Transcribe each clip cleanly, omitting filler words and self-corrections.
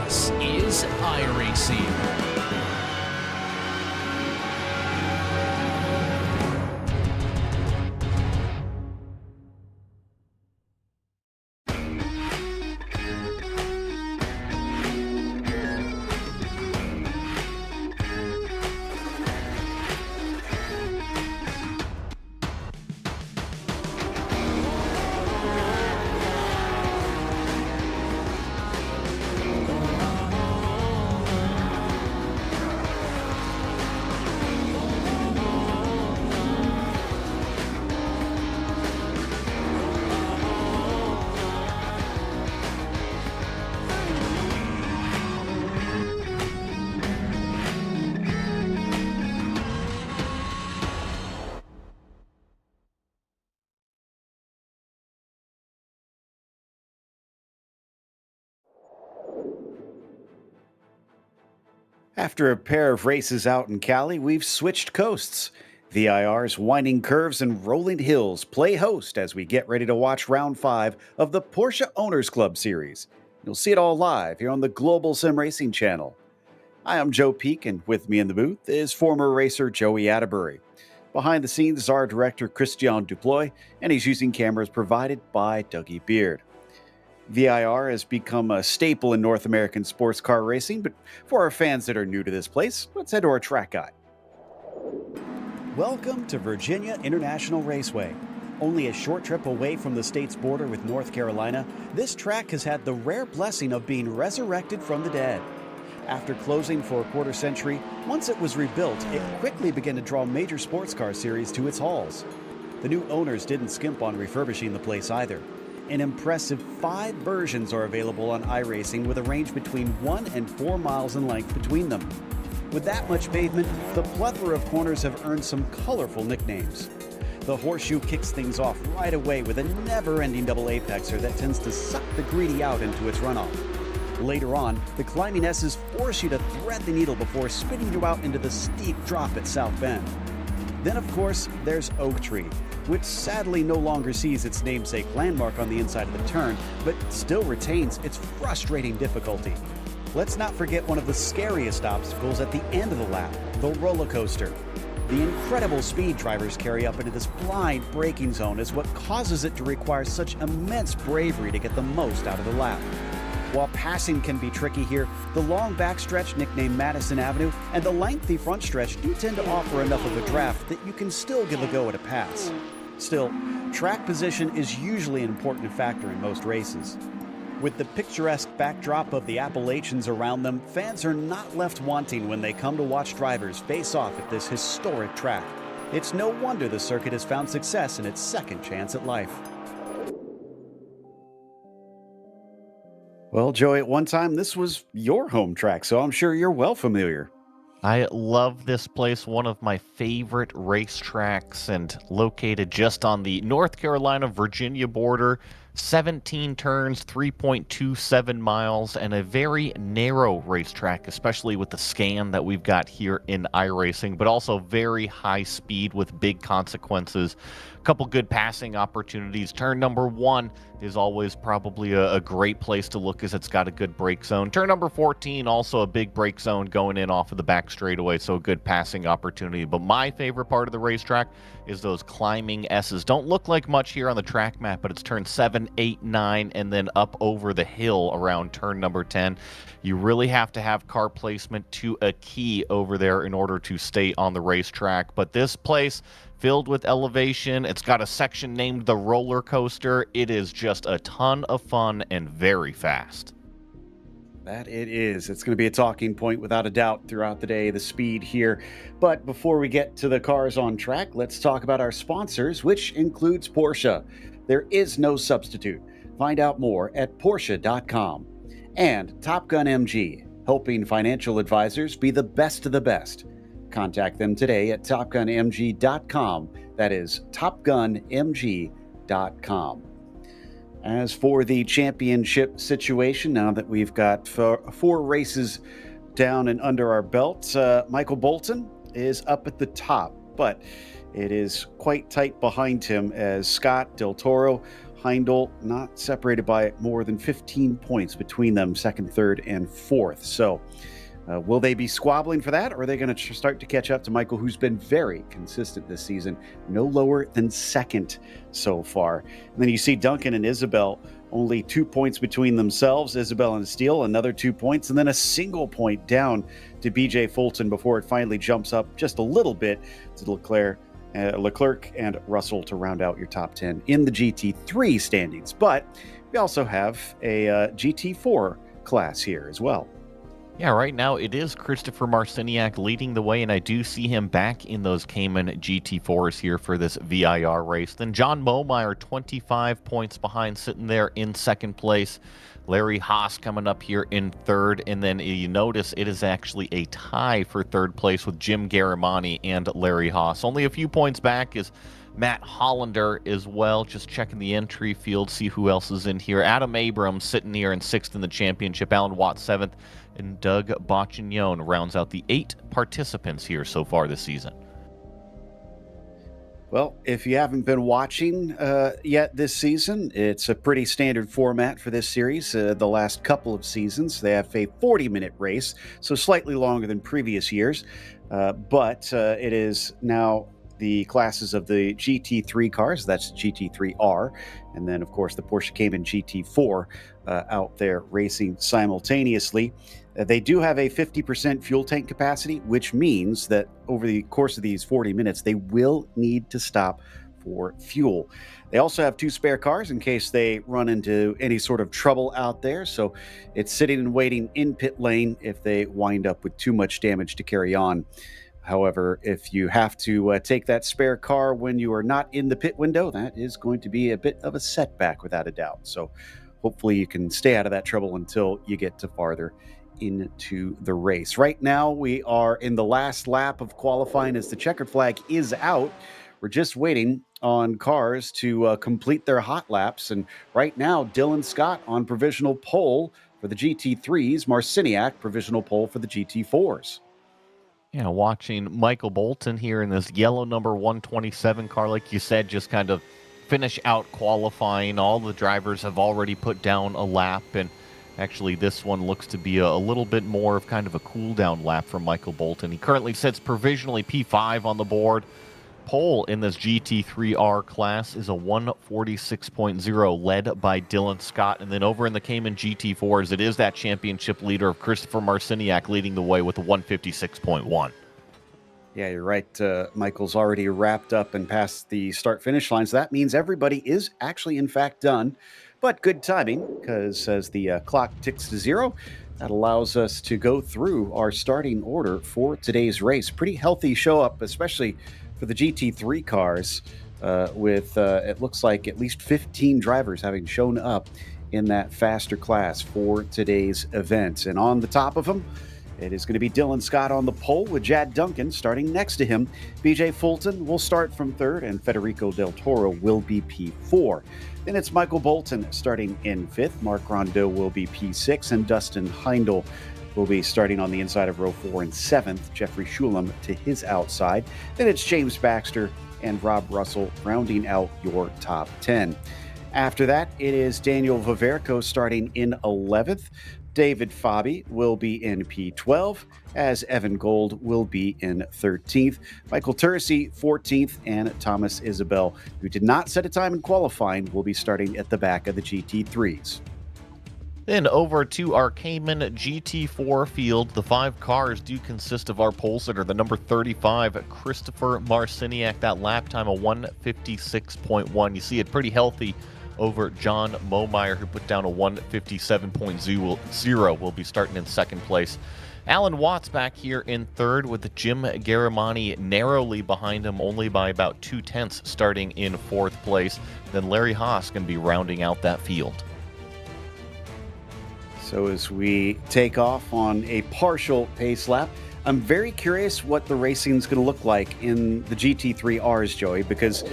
This is iRacing. After a pair of races out in Cali, we've switched coasts. VIR's winding curves and rolling hills play host as we get ready to watch round 5 of the Porsche Owners Club Series. You'll see it all live here on the Global SimRacing Channel. Hi, I'm Joe Peak, and with me in the booth is former racer Joey Atterbury. Behind the scenes is our director Christian Duploy, and he's using cameras provided by Dougie Beard. VIR has become a staple in North American sports car racing, but for our fans that are new to this place, let's head to our track guide. Welcome to Virginia International Raceway. Only a short trip away from the state's border with North Carolina, this track has had the rare blessing of being resurrected from the dead. After closing for a quarter century, once it was rebuilt, it quickly began to draw major sports car series to its halls. The new owners didn't skimp on refurbishing the place either. An impressive 5 versions are available on iRacing with a range between 1 and 4 miles in length between them. With that much pavement, the plethora of corners have earned some colorful nicknames. The horseshoe kicks things off right away with a never-ending double apexer that tends to suck the greedy out into its runoff. Later on, the climbing S's force you to thread the needle before spitting you out into the steep drop at South Bend. Then, of course, there's Oak Tree, which sadly no longer sees its namesake landmark on the inside of the turn, but still retains its frustrating difficulty. Let's not forget one of the scariest obstacles at the end of the lap, the roller coaster. The incredible speed drivers carry up into this blind braking zone is what causes it to require such immense bravery to get the most out of the lap. While passing can be tricky here, the long backstretch nicknamed Madison Avenue and the lengthy front stretch do tend to offer enough of a draft that you can still give a go at a pass. Still, track position is usually an important factor in most races. With the picturesque backdrop of the Appalachians around them, fans are not left wanting when they come to watch drivers face off at this historic track. It's no wonder the circuit has found success in its second chance at life. Well, Joey, at one time, this was your home track, so I'm sure you're well familiar. I love this place, one of my favorite racetracks, and located just on the North Carolina-Virginia border. 17 turns, 3.27 miles, and a very narrow racetrack, especially with the scan that we've got here in iRacing, but also very high speed with big consequences. A couple good passing opportunities. Turn number 1 is always probably a great place to look as it's got a good brake zone. Turn number 14, also a big brake zone going in off of the back straightaway, so a good passing opportunity. But my favorite part of the racetrack is those climbing S's. Don't look like much here on the track map, but it's turn 7, 8, 9, and then up over the hill around turn number 10. You really have to have car placement to a key over there in order to stay on the racetrack. But this place, filled with elevation, it's got a section named the roller coaster. It is just a ton of fun and very fast. That it is. It's going to be a talking point without a doubt throughout the day, the speed here. But before we get to the cars on track, let's talk about our sponsors, which includes Porsche. There is no substitute. Find out more at Porsche.com. And Top Gun MG, helping financial advisors be the best of the best. Contact them today at TopGunMG.com. That is TopGunMG.com. As for the championship situation, now that we've got 4 races down and under our belt, Michael Bolton is up at the top, but it is quite tight behind him as Scott Del Toro Heindel not separated by more than 15 points between them, second, third, and fourth. So will they be squabbling for that, or are they going to start to catch up to Michael, who's been very consistent this season, no lower than second so far? And then you see Duncan and Isabel, only 2 points between themselves, Isabel and Steele, another 2 points, and then a single point down to BJ Fulton before it finally jumps up just a little bit to Leclerc and Russell to round out your top 10 in the GT3 standings. But we also have a GT4 class here as well. Yeah, right now it is Christopher Marciniak leading the way, and I do see him back in those Cayman GT4s here for this VIR race. Then John Momeyer, 25 points behind, sitting there in second place. Larry Haas coming up here in third, and then you notice it is actually a tie for third place with Jim Garamani and Larry Haas. Only a few points back is Matt Hollander as well. Just checking the entry field, see who else is in here. Adam Abrams sitting here in sixth in the championship. Alan Watt seventh, and Doug Boccignone rounds out the 8 participants here so far this season. Well, if you haven't been watching yet this season, it's a pretty standard format for this series. The last couple of seasons, they have a 40-minute race, so slightly longer than previous years. But it is now the classes of the GT3 cars, that's GT3R, and then, of course, the Porsche Cayman GT4 out there racing simultaneously. They do have a 50% fuel tank capacity, which means that over the course of these 40 minutes, they will need to stop for fuel. They also have 2 spare cars in case they run into any sort of trouble out there. So it's sitting and waiting in pit lane if they wind up with too much damage to carry on. However, if you have to take that spare car when you are not in the pit window, that is going to be a bit of a setback without a doubt. So hopefully you can stay out of that trouble until you get to farther into the race. Right now, we are in the last lap of qualifying as the checkered flag is out. We're just waiting on cars to complete their hot laps. And right now, Dylan Scott on provisional pole for the GT3s, Marciniak provisional pole for the GT4s. Yeah, watching Michael Bolton here in this yellow number 127 car, like you said, just kind of finish out qualifying. All the drivers have already put down a lap, and actually this one looks to be a little bit more of kind of a cool down lap for Michael Bolton. He currently sits provisionally P5 on the board. Pole in this GT3R class is a 146.0 led by Dylan Scott. And then over in the Cayman GT4s, it is that championship leader of Christopher Marciniak leading the way with a 156.1. Yeah, you're right. Michael's already wrapped up and passed the start-finish line. So that means everybody is actually, in fact, done. But good timing, because as the clock ticks to 0, that allows us to go through our starting order for today's race. Pretty healthy show up, especially for the GT3 cars, with it looks like at least 15 drivers having shown up in that faster class for today's event. And on the top of them, it is going to be Dylan Scott on the pole with Jad Duncan starting next to him. BJ Fulton will start from third, and Federico Del Toro will be P4. Then it's Michael Bolton starting in fifth. Mark Rondeau will be P6, and Dustin Heindel will be starting on the inside of row 4 and 7th. Jeffrey Shulam to his outside. Then it's James Baxter and Rob Russell rounding out your top 10. After that, it is Daniel Viverco starting in 11th. David Fabi will be in P12, as Evan Gold will be in 13th. Michael Tercey, 14th, and Thomas Isabel, who did not set a time in qualifying, will be starting at the back of the GT3s. Then over to our Cayman GT4 field. The 5 cars do consist of our pole sitter, the number 35, Christopher Marciniak. That lap time, a 156.1. You see it pretty healthy over John Momeyer, who put down a 157.0, will be starting in second place. Alan Watts back here in third with Jim Garamani narrowly behind him, only by about 0.2 starting in fourth place. Then Larry Haas going to be rounding out that field. So as we take off on a partial pace lap, I'm very curious what the racing's going to look like in the GT3Rs, Joey, because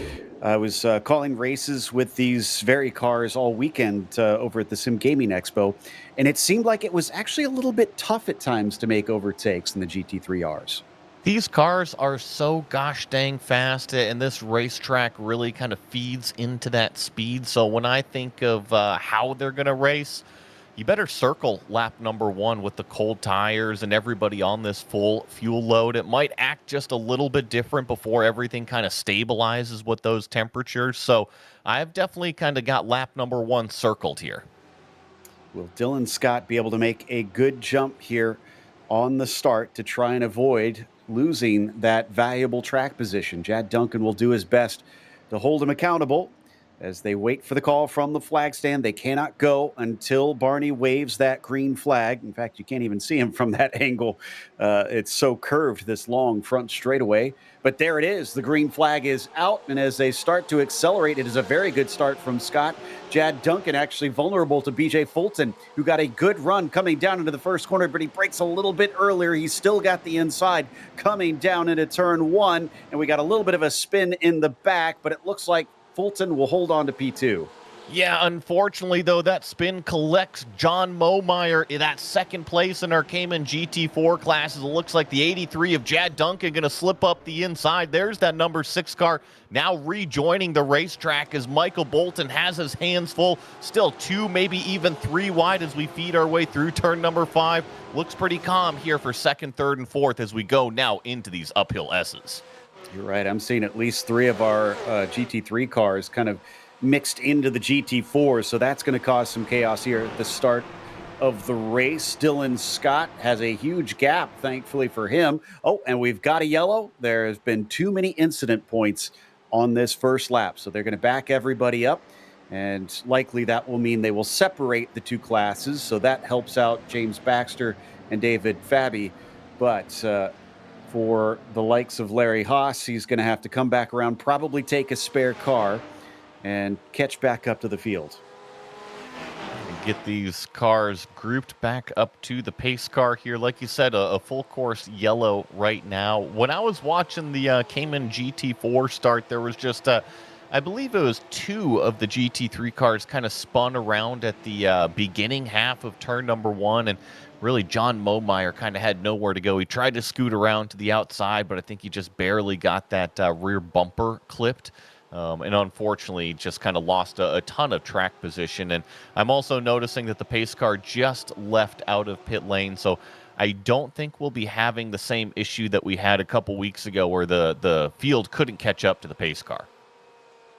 I was calling races with these very cars all weekend over at the Sim Gaming Expo, and it seemed like it was actually a little bit tough at times to make overtakes in the GT3Rs. These cars are so gosh dang fast, and this racetrack really kind of feeds into that speed. So when I think of how they're going to race, you better circle lap number one with the cold tires and everybody on this full fuel load. It might act just a little bit different before everything kind of stabilizes with those temperatures. So I've definitely kind of got lap number one circled here. Will Dylan Scott be able to make a good jump here on the start to try and avoid losing that valuable track position? Chad Duncan will do his best to hold him accountable as they wait for the call from the flag stand. They cannot go until Barney waves that green flag. In fact, you can't even see him from that angle. It's so curved, this long front straightaway. But there it is. The green flag is out. And as they start to accelerate, it is a very good start from Scott. Chad Duncan actually vulnerable to BJ Fulton, who got a good run coming down into the first corner, but he breaks a little bit earlier. He's still got the inside coming down into turn one. And we got a little bit of a spin in the back, but it looks like Fulton will hold on to P2. Yeah, unfortunately, though, that spin collects John Momeyer in that second place in our Cayman GT4 classes. It looks like the 83 of Chad Duncan going to slip up the inside. There's that number 6 car now rejoining the racetrack as Michael Bolton has his hands full. Still 2, maybe even 3 wide as we feed our way through turn number 5. Looks pretty calm here for 2nd, 3rd, and 4th as we go now into these uphill S's. You're right. I'm seeing at least 3 of our GT3 cars kind of mixed into the GT4, so that's going to cause some chaos here at the start of the race. Dylan Scott has a huge gap, thankfully for him. Oh, and we've got a yellow. There has been too many incident points on this first lap, so they're going to back everybody up, and likely that will mean they will separate the 2 classes, so that helps out James Baxter and David Fabi. But for the likes of Larry Haas, he's going to have to come back around, probably take a spare car, and catch back up to the field. Get these cars grouped back up to the pace car here. Like you said, a full course yellow right now. When I was watching the Cayman GT4 start, there was just, I believe it was 2 of the GT3 cars kind of spun around at the beginning half of turn number 1, and really John Momeyer kind of had nowhere to go. He tried to scoot around to the outside, but I think he just barely got that rear bumper clipped. And unfortunately, just kind of lost a ton of track position. And I'm also noticing that the pace car just left out of pit lane. So I don't think we'll be having the same issue that we had a couple weeks ago where the field couldn't catch up to the pace car.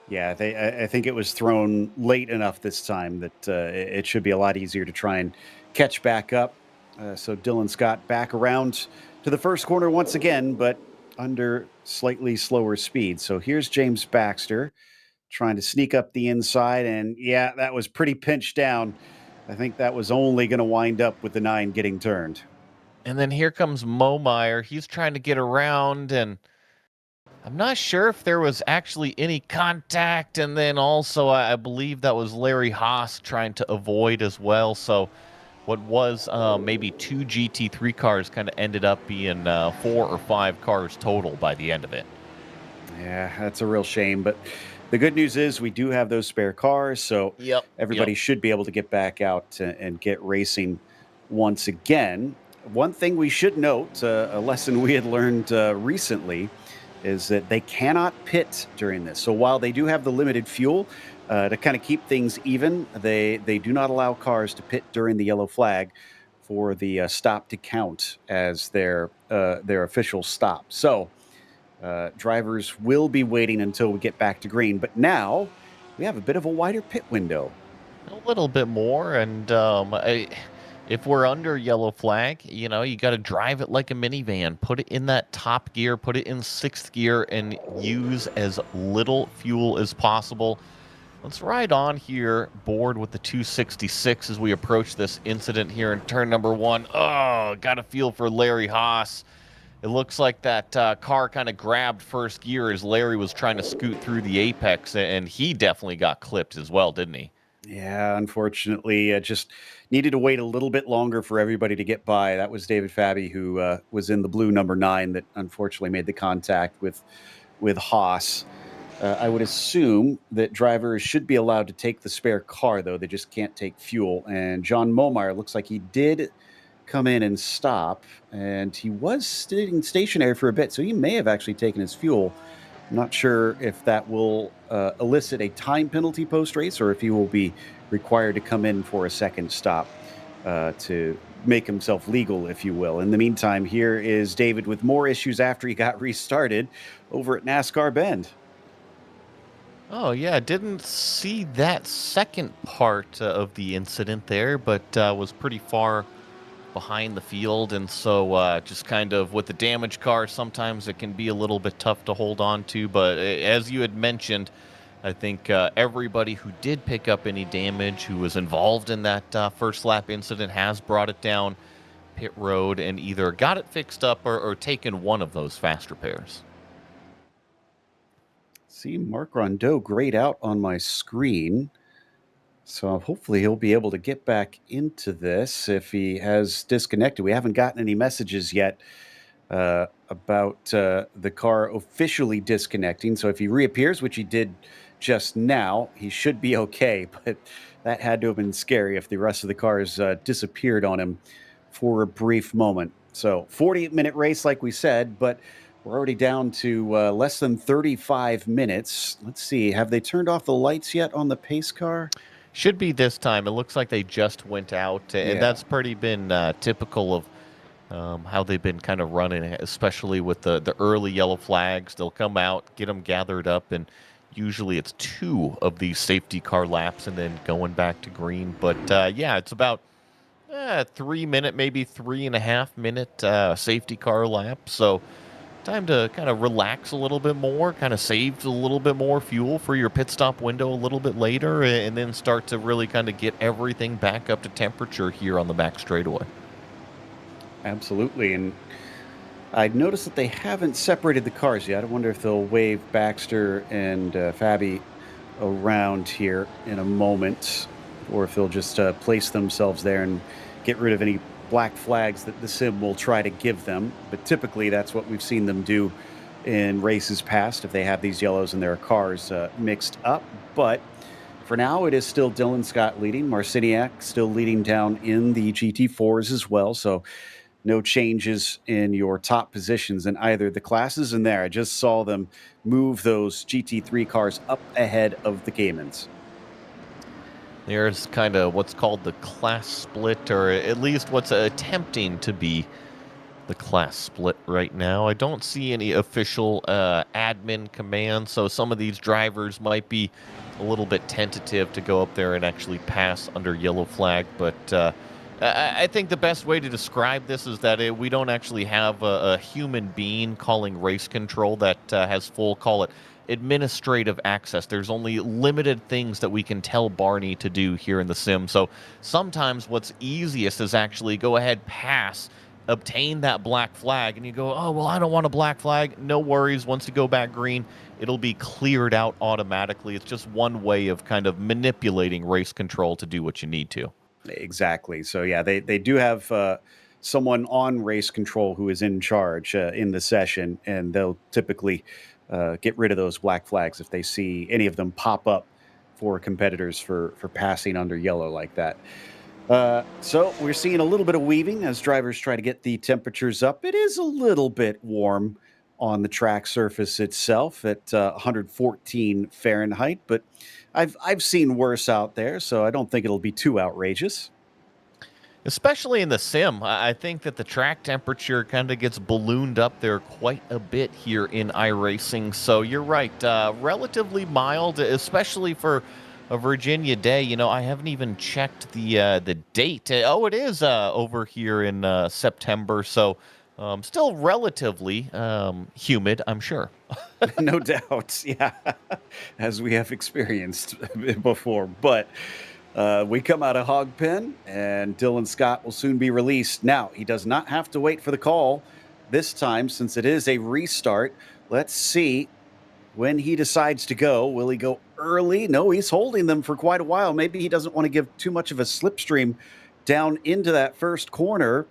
Yeah, I think it was thrown late enough this time that it should be a lot easier to try and catch back up. So Dylan Scott back around to the first corner once again, but under slightly slower speed. So here's James Baxter trying to sneak up the inside. And yeah, that was pretty pinched down. I think that was only going to wind up with the 9 getting turned. And then here comes Momeyer. He's trying to get around, and I'm not sure if there was actually any contact. And then also, I believe that was Larry Haas trying to avoid as well. So what was maybe 2 GT3 cars kind of ended up being 4 or 5 cars total by the end of it. Yeah, that's a real shame. But the good news is we do have those spare cars, so everybody should be able to get back out and get racing once again. One thing we should note, a lesson we had learned recently, is that they cannot pit during this. So while they do have the limited fuel, to kind of keep things even, they do not allow cars to pit during the yellow flag for the stop to count as their official stop. So drivers will be waiting until we get back to green. But now we have a bit of a wider pit window. A little bit more, and if we're under yellow flag, you got to drive it like a minivan. Put it in that top gear, put it in 6th gear, and use as little fuel as possible. Let's ride on here, board with the 266 as we approach this incident here in turn number 1. Oh, got a feel for Larry Haas. It looks like that car kind of grabbed first gear as Larry was trying to scoot through the apex, and he definitely got clipped as well, didn't he? Yeah, unfortunately, just needed to wait a little bit longer for everybody to get by. That was David Fabi, who was in the blue number 9 that unfortunately made the contact with Haas. I would assume that drivers should be allowed to take the spare car, though. They just can't take fuel. And John Momeyer looks like he did come in and stop, and he was sitting stationary for a bit, so he may have actually taken his fuel. I'm not sure if that will elicit a time penalty post-race or if he will be required to come in for a second stop to make himself legal, if you will. In the meantime, here is David with more issues after he got restarted over at NASCAR Bend. Oh, yeah, didn't see that second part of the incident there, but was pretty far behind the field. And so just kind of with the damaged car, sometimes it can be a little bit tough to hold on to. But as you had mentioned, I think everybody who did pick up any damage, who was involved in that first lap incident, has brought it down pit road and either got it fixed up or taken one of those fast repairs. See Mark Rondeau grayed out on my screen. So hopefully he'll be able to get back into this if he has disconnected. We haven't gotten any messages yet about the car officially disconnecting. So if he reappears, which he did just now, he should be okay. But that had to have been scary if the rest of the cars disappeared on him for a brief moment. So 48-minute race, like we said, but we're already down to less than 35 minutes. Let's see. Have they turned off the lights yet on the pace car? Should be this time. It looks like they just went out, and that's pretty been typical of how they've been kind of running, especially with the early yellow flags. They'll come out, get them gathered up, and usually it's 2 of these safety car laps and then going back to green. But yeah, it's about 3 minute, maybe 3.5 minute safety car lap. So time to kind of relax a little bit more, kind of save a little bit more fuel for your pit stop window a little bit later, and then start to really kind of get everything back up to temperature here on the back straightaway. Absolutely. And I'd noticed that they haven't separated the cars yet. I wonder if they'll wave Baxter and Fabi around here in a moment, or if they'll just place themselves there and get rid of any black flags that the sim will try to give them. But typically that's what we've seen them do in races past if they have these yellows in their cars mixed up. But for now, it is still Dylan Scott leading. Marciniak still leading down in the GT4s as well. So no changes in your top positions in either of the classes. And there, I just saw them move those GT3 cars up ahead of the Caymans. There's kind of what's called the class split, or at least what's attempting to be the class split right now. I don't see any official admin commands, so some of these drivers might be a little bit tentative to go up there and actually pass under yellow flag. But I think the best way to describe this is that we don't actually have a human being calling race control that has full, call it, administrative access. There's only limited things that we can tell Barney to do here in the sim. So sometimes what's easiest is actually go ahead, pass, obtain that black flag, and you go, oh, well, I don't want a black flag. No worries. Once you go back green, it'll be cleared out automatically. It's just one way of kind of manipulating race control to do what you need to. Exactly. So yeah, they do have someone on race control who is in charge in the session, and they'll typically get rid of those black flags if they see any of them pop up for competitors for passing under yellow like that. So we're seeing a little bit of weaving as drivers try to get the temperatures up. It is a little bit warm on the track surface itself at 114 Fahrenheit, but I've seen worse out there, so I don't think it'll be too outrageous. Especially in the sim, I think that the track temperature kind of gets ballooned up there quite a bit here in iRacing. So you're right, relatively mild, especially for a Virginia day. You know, I haven't even checked the date. Oh, it is over here in September. So still relatively humid, I'm sure. No doubt, yeah, as we have experienced before. But we come out of Hog Pen, and Dylan Scott will soon be released. Now, he does not have to wait for the call this time, since it is a restart. Let's see when he decides to go. Will he go early? No, he's holding them for quite a while. Maybe he doesn't want to give too much of a slipstream down into that first corner.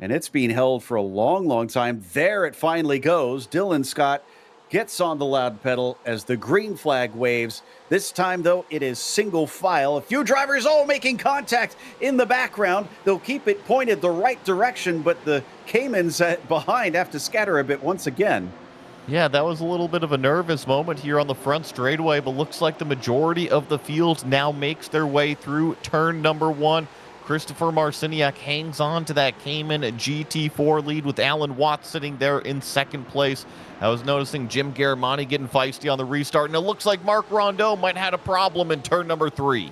And it's being held for a long, long time. There it finally goes. Dylan Scott gets on the loud pedal as the green flag waves. This time, though, it is single file. A few drivers all making contact in the background. They'll keep it pointed the right direction, but the Caymans behind have to scatter a bit once again. Yeah, that was a little bit of a nervous moment here on the front straightaway, but looks like the majority of the field now makes their way through turn number 1. Christopher Marciniak hangs on to that Cayman GT4 lead with Alan Watts sitting there in second place. I was noticing Jim Garamani getting feisty on the restart, and it looks like Mark Rondeau might have had a problem in turn number 3.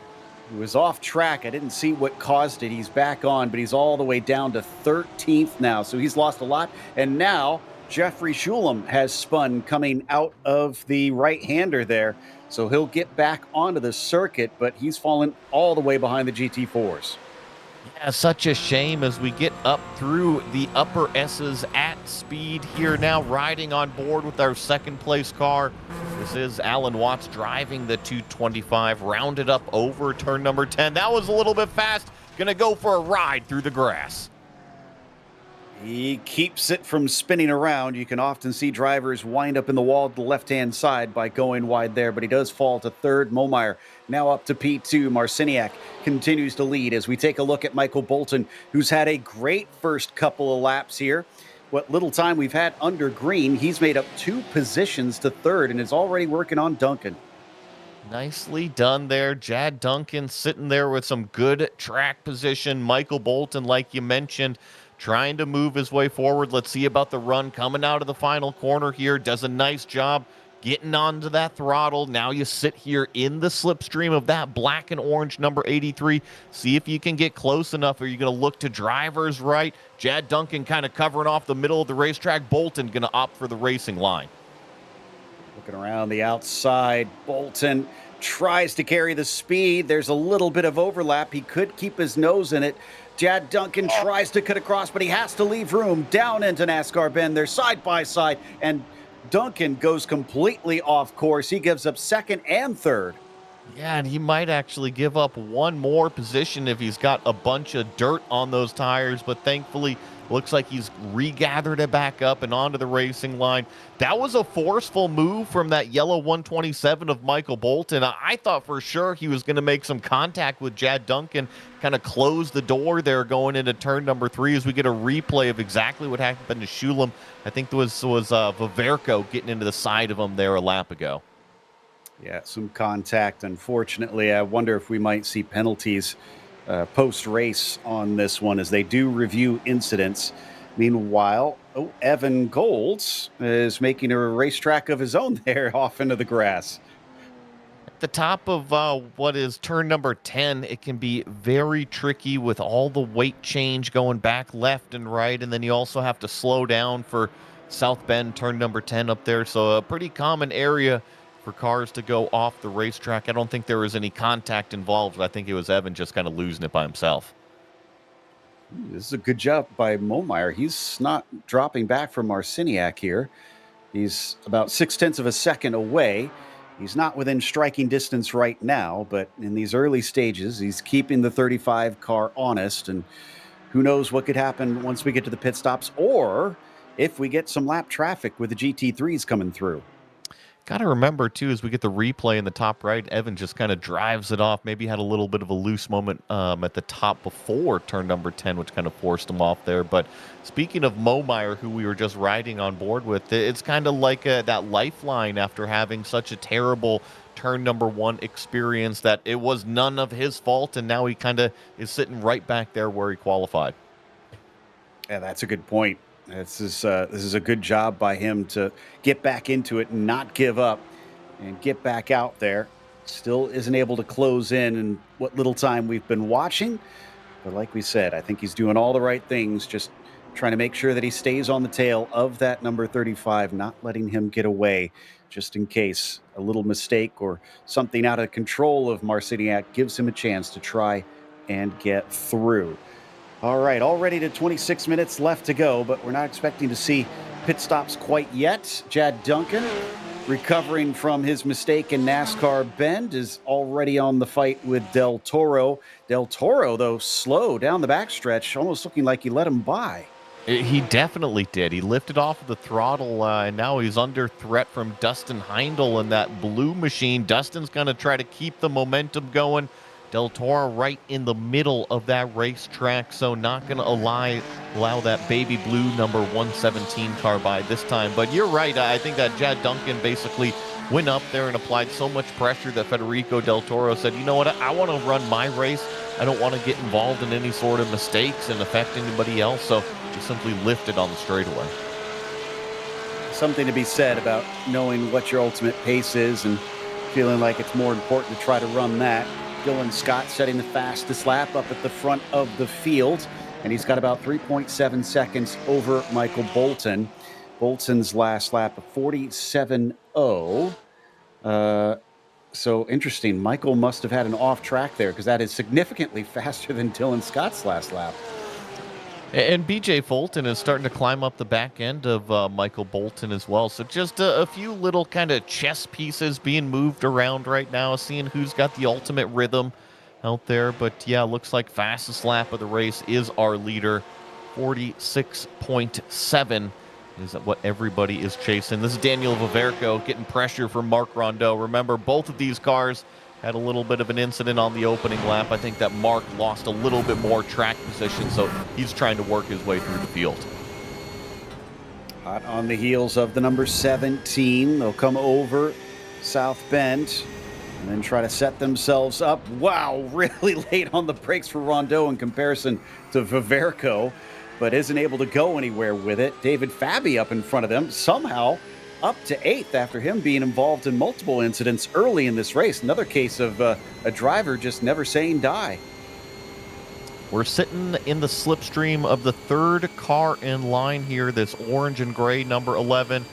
He was off track. I didn't see what caused it. He's back on, but he's all the way down to 13th now, so he's lost a lot. And now Jeffrey Shulam has spun coming out of the right-hander there, so he'll get back onto the circuit, but he's fallen all the way behind the GT4s. Yeah, such a shame as we get up through the upper S's at speed here now, riding on board with our second place car. This is Alan Watts driving the 225, rounded up over turn number 10. That was a little bit fast. Gonna go for a ride through the grass. He keeps it from spinning around. You can often see drivers wind up in the wall to the left-hand side by going wide there, but he does fall to third. Momeyer now up to P2. Marciniak continues to lead as we take a look at Michael Bolton, who's had a great first couple of laps here. What little time we've had under green, he's made up 2 positions to third and is already working on Duncan. Nicely done there. Jad Duncan sitting there with some good track position. Michael Bolton, like you mentioned, trying to move his way forward. Let's see about the run coming out of the final corner here. Does a nice job getting onto that throttle. Now you sit here in the slipstream of that black and orange number 83. See if you can get close enough. Are you going to look to driver's right? Jad Duncan kind of covering off the middle of the racetrack. Bolton going to opt for the racing line. Looking around the outside, Bolton tries to carry the speed. There's a little bit of overlap. He could keep his nose in it. Jad Duncan tries to cut across, but he has to leave room down into NASCAR Bend. They're side by side, and Duncan goes completely off course. He gives up second and third. Yeah, and he might actually give up one more position if he's got a bunch of dirt on those tires, but thankfully looks like he's regathered it back up and onto the racing line. That was a forceful move from that yellow 127 of Michael Bolton. I thought for sure he was going to make some contact with Jad Duncan, kind of close the door there going into turn number 3 as we get a replay of exactly what happened to Shulam. I think there was Viverko getting into the side of him there a lap ago. Yeah, some contact, unfortunately. I wonder if we might see penalties post-race on this one as they do review incidents. Meanwhile, Evan Golds is making a racetrack of his own there off into the grass. At the top of what is turn number 10, it can be very tricky with all the weight change going back left and right, and then you also have to slow down for South Bend, turn number 10 up there, so a pretty common area for cars to go off the racetrack. I don't think there was any contact involved. I think it was Evan just kind of losing it by himself. This is a good job by Momeyer. He's not dropping back from Marciniak here. He's about 0.6 of a second away. He's not within striking distance right now, but in these early stages, he's keeping the 35 car honest, and who knows what could happen once we get to the pit stops, or if we get some lap traffic with the GT3s coming through. Got to remember, too, as we get the replay in the top right, Evan just kind of drives it off. Maybe had a little bit of a loose moment at the top before turn number 10, which kind of forced him off there. But speaking of Momeyer, who we were just riding on board with, it's kind of like that lifeline after having such a terrible turn number 1 experience that it was none of his fault, and now he kind of is sitting right back there where he qualified. Yeah, that's a good point. This is a good job by him to get back into it and not give up and get back out there. Still isn't able to close in what little time we've been watching. But like we said, I think he's doing all the right things, just trying to make sure that he stays on the tail of that number 35, not letting him get away just in case a little mistake or something out of control of Marciniak gives him a chance to try and get through. All right, already to 26 minutes left to go, but we're not expecting to see pit stops quite yet. Jad Duncan, recovering from his mistake in NASCAR Bend, is already on the fight with Del Toro. Del Toro, though, slow down the backstretch, almost looking like he let him by. He definitely did. He lifted off of the throttle, and now he's under threat from Dustin Heindel in that blue machine. Dustin's going to try to keep the momentum going. Del Toro right in the middle of that racetrack, so not going to allow that baby blue number 117 car by this time. But you're right. I think that Jad Duncan basically went up there and applied so much pressure that Federico Del Toro said, you know what, I want to run my race. I don't want to get involved in any sort of mistakes and affect anybody else. So just simply lifted on the straightaway. Something to be said about knowing what your ultimate pace is and feeling like it's more important to try to run that. Dylan Scott setting the fastest lap up at the front of the field, and he's got about 3.7 seconds over Michael Bolton. Bolton's last lap of 47.0. So interesting. Michael must have had an off track there because that is significantly faster than Dylan Scott's last lap. And BJ Fulton is starting to climb up the back end of Michael Bolton as well. So just a few little kind of chess pieces being moved around right now, seeing who's got the ultimate rhythm out there. But yeah, looks like fastest lap of the race is our leader. 46.7 is what everybody is chasing. This is Daniel Viverco getting pressure from Mark Rondeau. Remember, both of these cars had a little bit of an incident on the opening lap. I think that Mark lost a little bit more track position, so he's trying to work his way through the field. Hot on the heels of the number 17. They'll come over South Bend and then try to set themselves up. Wow, really late on the brakes for Rondeau in comparison to Viverco, but isn't able to go anywhere with it. David Fabi up in front of them, somehow up to 8th after him being involved in multiple incidents early in this race. Another case of a driver just never saying die. We're sitting in the slipstream of the third car in line here, this orange and gray number 11.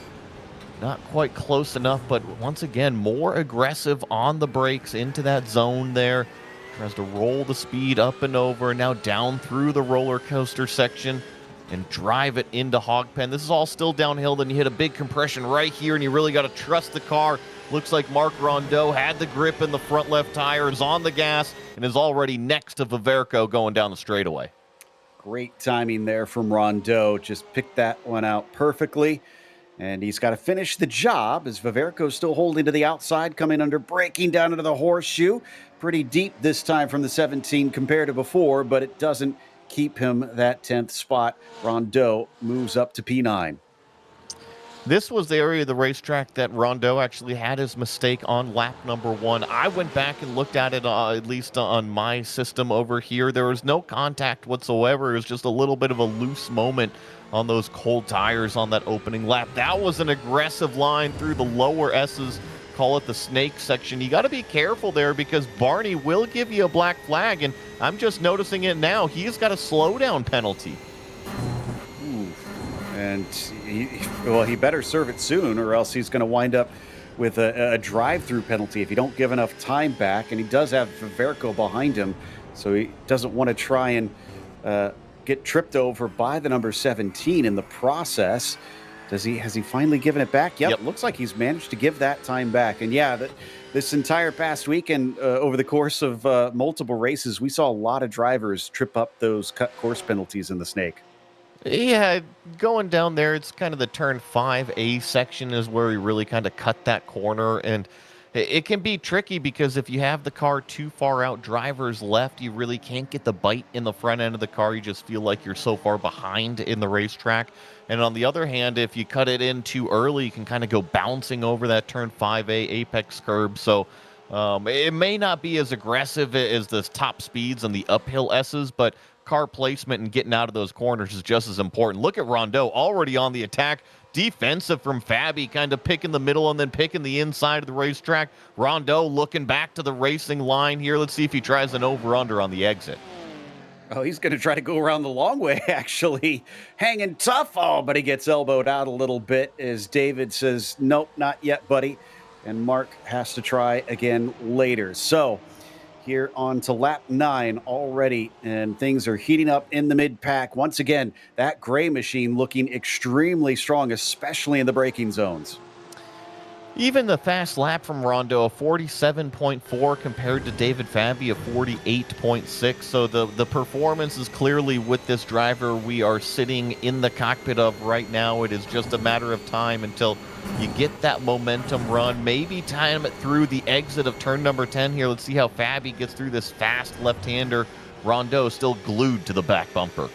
Not quite close enough, but once again, more aggressive on the brakes into that zone there. Tries to roll the speed up and over, now down through the roller coaster section and drive it into Hogpen. This is all still downhill. Then you hit a big compression right here, and you really got to trust the car. Looks like Mark Rondeau had the grip in the front left tire, is on the gas, and is already next to Viverco going down the straightaway. Great timing there from Rondeau. Just picked that one out perfectly. And he's got to finish the job as Viverco's still holding to the outside, coming under, braking down into the horseshoe. Pretty deep this time from the 17 compared to before, but it doesn't keep him that 10th spot. Rondeau moves up to P9. This was the area of the racetrack that Rondeau actually had his mistake on lap number 1. I went back and looked at it, at least on my system over here. There was no contact whatsoever. It was just a little bit of a loose moment on those cold tires on that opening lap. That was an aggressive line through the lower S's. Call it the snake section. You got to be careful there because Barney will give you a black flag, and I'm just noticing it now. He's got a slowdown penalty. Ooh. And he better serve it soon, or else he's going to wind up with a drive-through penalty if you don't give enough time back. And he does have Viverco behind him, so he doesn't want to try and get tripped over by the number 17 in the process. Has he finally given it back? Yep. Looks like he's managed to give that time back. And yeah, this entire past weekend, over the course of multiple races, we saw a lot of drivers trip up those cut course penalties in the snake. Yeah, going down there, it's kind of the turn 5A section is where he really kind of cut that corner. And it can be tricky because if you have the car too far out, drivers left, you really can't get the bite in the front end of the car. You just feel like you're so far behind in the racetrack. And on the other hand, if you cut it in too early, you can kind of go bouncing over that turn 5A apex curb. So it may not be as aggressive as the top speeds and the uphill S's, but car placement and getting out of those corners is just as important. Look at Rondeau already on the attack. Defensive from Fabi, kind of picking the middle and then picking the inside of the racetrack. Rondeau looking back to the racing line here. Let's see if he tries an over-under on the exit. Oh, he's going to try to go around the long way, actually. Hanging tough. Oh, but he gets elbowed out a little bit as David says, nope, not yet, buddy. And Mark has to try again later. So here on to lap 9 already, and things are heating up in the mid-pack. Once again, that gray machine looking extremely strong, especially in the braking zones. Even the fast lap from Rondo, a 47.4 compared to David Fabi, a 48.6. So the performance is clearly with this driver we are sitting in the cockpit of right now. It is just a matter of time until you get that momentum run. Maybe time it through the exit of turn number 10 here. Let's see how Fabi gets through this fast left-hander. Rondo still glued to the back bumper.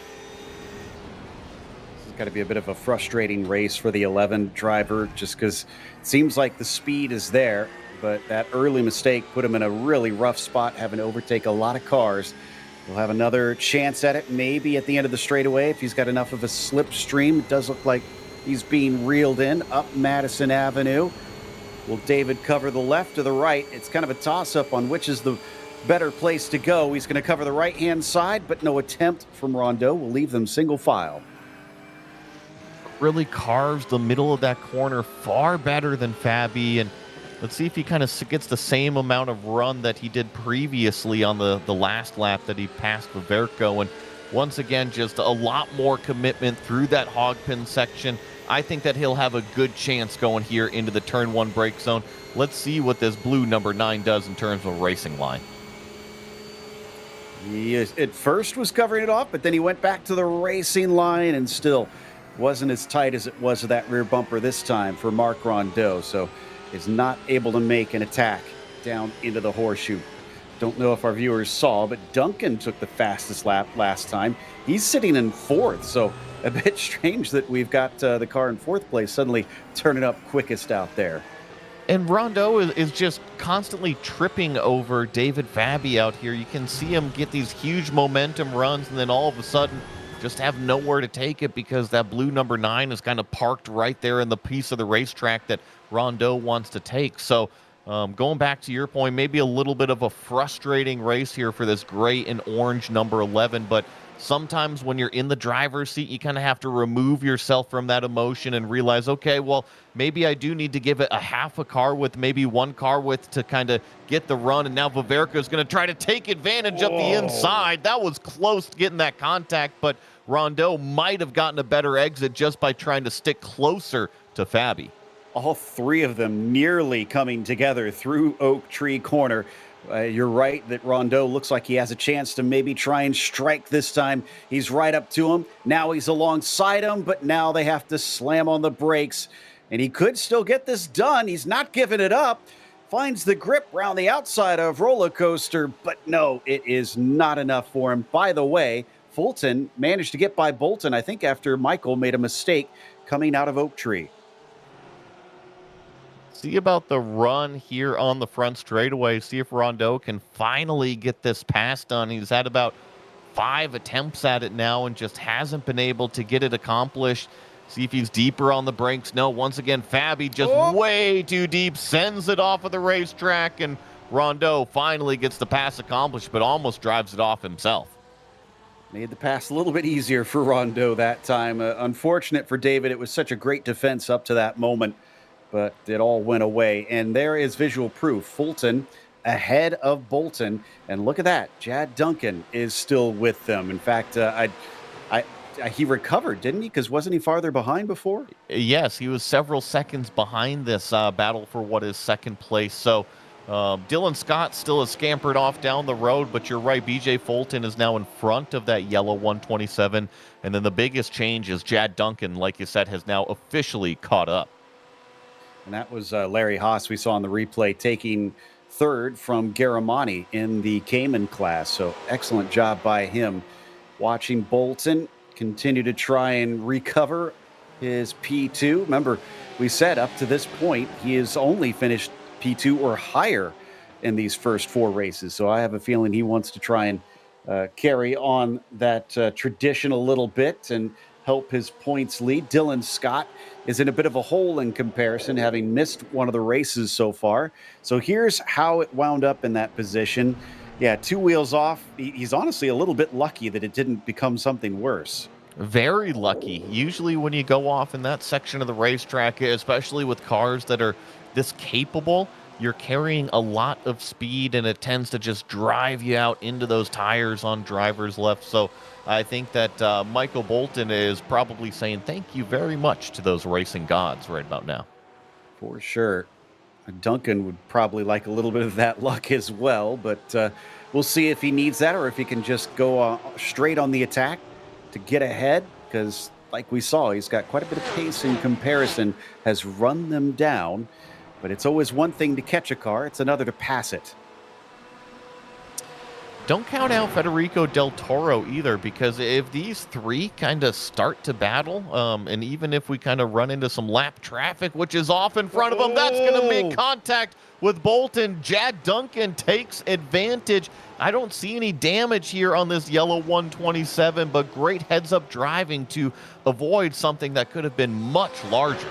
It's got to be a bit of a frustrating race for the 11 driver just because it seems like the speed is there, but that early mistake put him in a really rough spot, having to overtake a lot of cars. He'll have another chance at it maybe at the end of the straightaway if he's got enough of a slipstream. It does look like he's being reeled in up Madison Avenue. Will David cover the left or the right? It's kind of a toss-up on which is the better place to go. He's going to cover the right-hand side, but no attempt from Rondo will leave them single file. Really carves the middle of that corner far better than Fabi, and let's see if he kind of gets the same amount of run that he did previously on the last lap that he passed Viverco. And once again, just a lot more commitment through that hog pin section. I think that he'll have a good chance going here into the turn 1 break zone. Let's see what this blue number 9 does in terms of racing line. He at first was covering it off, but then he went back to the racing line and still wasn't as tight as it was with that rear bumper this time for Marc Rondeau, so is not able to make an attack down into the horseshoe. Don't know if our viewers saw, but Duncan took the fastest lap last time. He's sitting in 4th, so a bit strange that we've got the car in 4th place suddenly turning up quickest out there. And Rondeau is just constantly tripping over David Fabi out here. You can see him get these huge momentum runs, and then all of a sudden just have nowhere to take it because that blue number 9 is kind of parked right there in the piece of the racetrack that Rondeau wants to take. So going back to your point, maybe a little bit of a frustrating race here for this gray and orange number 11, but sometimes when you're in the driver's seat, you kind of have to remove yourself from that emotion and realize, okay, well, maybe I do need to give it a half a car width, maybe 1 car width to kind of get the run. And now Viverco is going to try to take advantage up the inside. That was close to getting that contact, but Rondeau might have gotten a better exit just by trying to stick closer to Fabi. All 3 of them nearly coming together through Oak Tree Corner. You're right that Rondeau looks like he has a chance to maybe try and strike this time. He's right up to him. Now he's alongside him, but now they have to slam on the brakes. And he could still get this done. He's not giving it up. Finds the grip around the outside of Roller Coaster, but no, it is not enough for him. By the way, Fulton managed to get by Bolton, I think, after Michael made a mistake coming out of Oak Tree. See about the run here on the front straightaway. See if Rondeau can finally get this pass done. He's had about 5 attempts at it now and just hasn't been able to get it accomplished. See if he's deeper on the brakes. No, once again, Fabi just way too deep, sends it off of the racetrack, and Rondeau finally gets the pass accomplished, but almost drives it off himself. Made the pass a little bit easier for Rondeau that time. Unfortunate for David, it was such a great defense up to that moment, but it all went away. And there is visual proof. Fulton ahead of Bolton. And look at that. Jad Duncan is still with them. In fact, he recovered, didn't he? Because wasn't he farther behind before? Yes, he was several seconds behind this battle for what is second place. So Dylan Scott still has scampered off down the road, but you're right, BJ Fulton is now in front of that yellow 127. And then the biggest change is Jad Duncan, like you said, has now officially caught up. And that was Larry Haas we saw on the replay taking 3rd from Garamani in the Cayman class. So excellent job by him. Watching Bolton continue to try and recover his P2. Remember, we said up to this point, he has only finished P2 or higher in these first 4 races. So I have a feeling he wants to try and carry on that tradition a little bit and help his points lead. Dylan Scott is in a bit of a hole in comparison, having missed one of the races so far. So here's how it wound up in that position. Yeah, 2 wheels off. He's honestly a little bit lucky that it didn't become something worse. Very lucky. Usually when you go off in that section of the racetrack, especially with cars that are this capable, you're carrying a lot of speed and it tends to just drive you out into those tires on driver's left. So I think that Michael Bolton is probably saying thank you very much to those racing gods right about now. For sure. Duncan would probably like a little bit of that luck as well, but we'll see if he needs that or if he can just go straight on the attack to get ahead, because like we saw, he's got quite a bit of pace in comparison, has run them down, but it's always one thing to catch a car, it's another to pass it. Don't count out Federico Del Toro either, because if these three kind of start to battle, and even if we kind of run into some lap traffic, which is off in front of them, that's going to make contact with Bolton. Jad Duncan takes advantage. I don't see any damage here on this yellow 127, but great heads-up driving to avoid something that could have been much larger.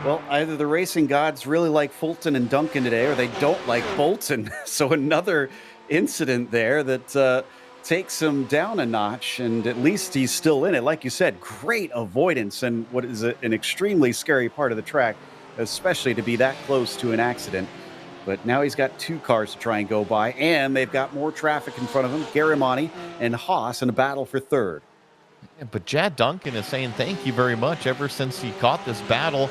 Well, either the racing gods really like Fulton and Duncan today, or they don't like Bolton. So another incident there that takes him down a notch, and at least he's still in it. Like you said, great avoidance and what is an extremely scary part of the track, especially to be that close to an accident. But now he's got two cars to try and go by, and they've got more traffic in front of him. Garimani and Haas in a battle for third. But Jad Duncan is saying thank you very much. Ever since he caught this battle,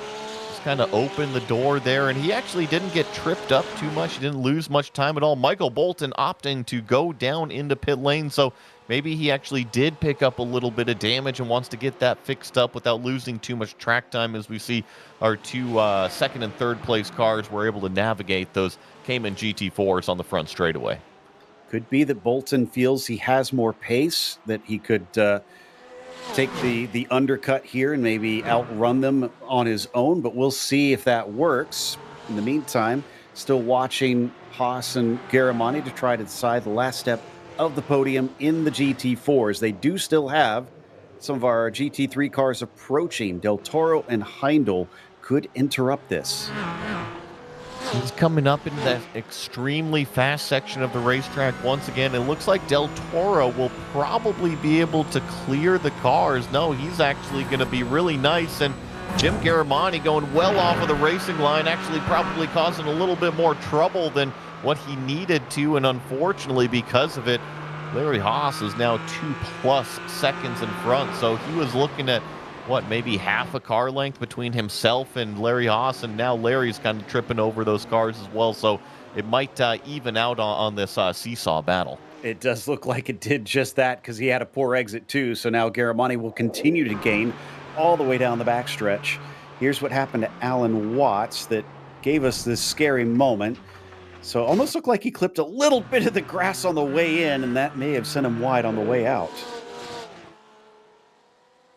just kind of opened the door there, and he actually didn't get tripped up too much. He didn't lose much time at all. Michael Bolton opting to go down into pit lane, so maybe he actually did pick up a little bit of damage and wants to get that fixed up without losing too much track time, as we see our two second and third place cars were able to navigate those Cayman GT4s on the front straightaway. Could be that Bolton feels he has more pace, that he could take the undercut here and maybe outrun them on his own, but we'll see if that works. In the meantime, still watching Haas and Garimani to try to decide the last step of the podium in the GT4s. They do still have some of our GT3 cars approaching. Del Toro and Heindel could interrupt this. He's coming up into that extremely fast section of the racetrack once again. It looks like Del Toro will probably be able to clear the cars. No, he's actually going to be really nice. And Jim Garimani going well off of the racing line, actually probably causing a little bit more trouble than what he needed to. And unfortunately, because of it, Larry Haas is now 2+ seconds in front. So he was looking at maybe half a car length between himself and Larry Haas, and now Larry's kind of tripping over those cars as well, so it might even out on this seesaw battle. It does look like it did just that, because he had a poor exit too, so now Garimani will continue to gain all the way down the backstretch. Here's what happened to Alan Watts that gave us this scary moment. So almost looked like he clipped a little bit of the grass on the way in, and that may have sent him wide on the way out.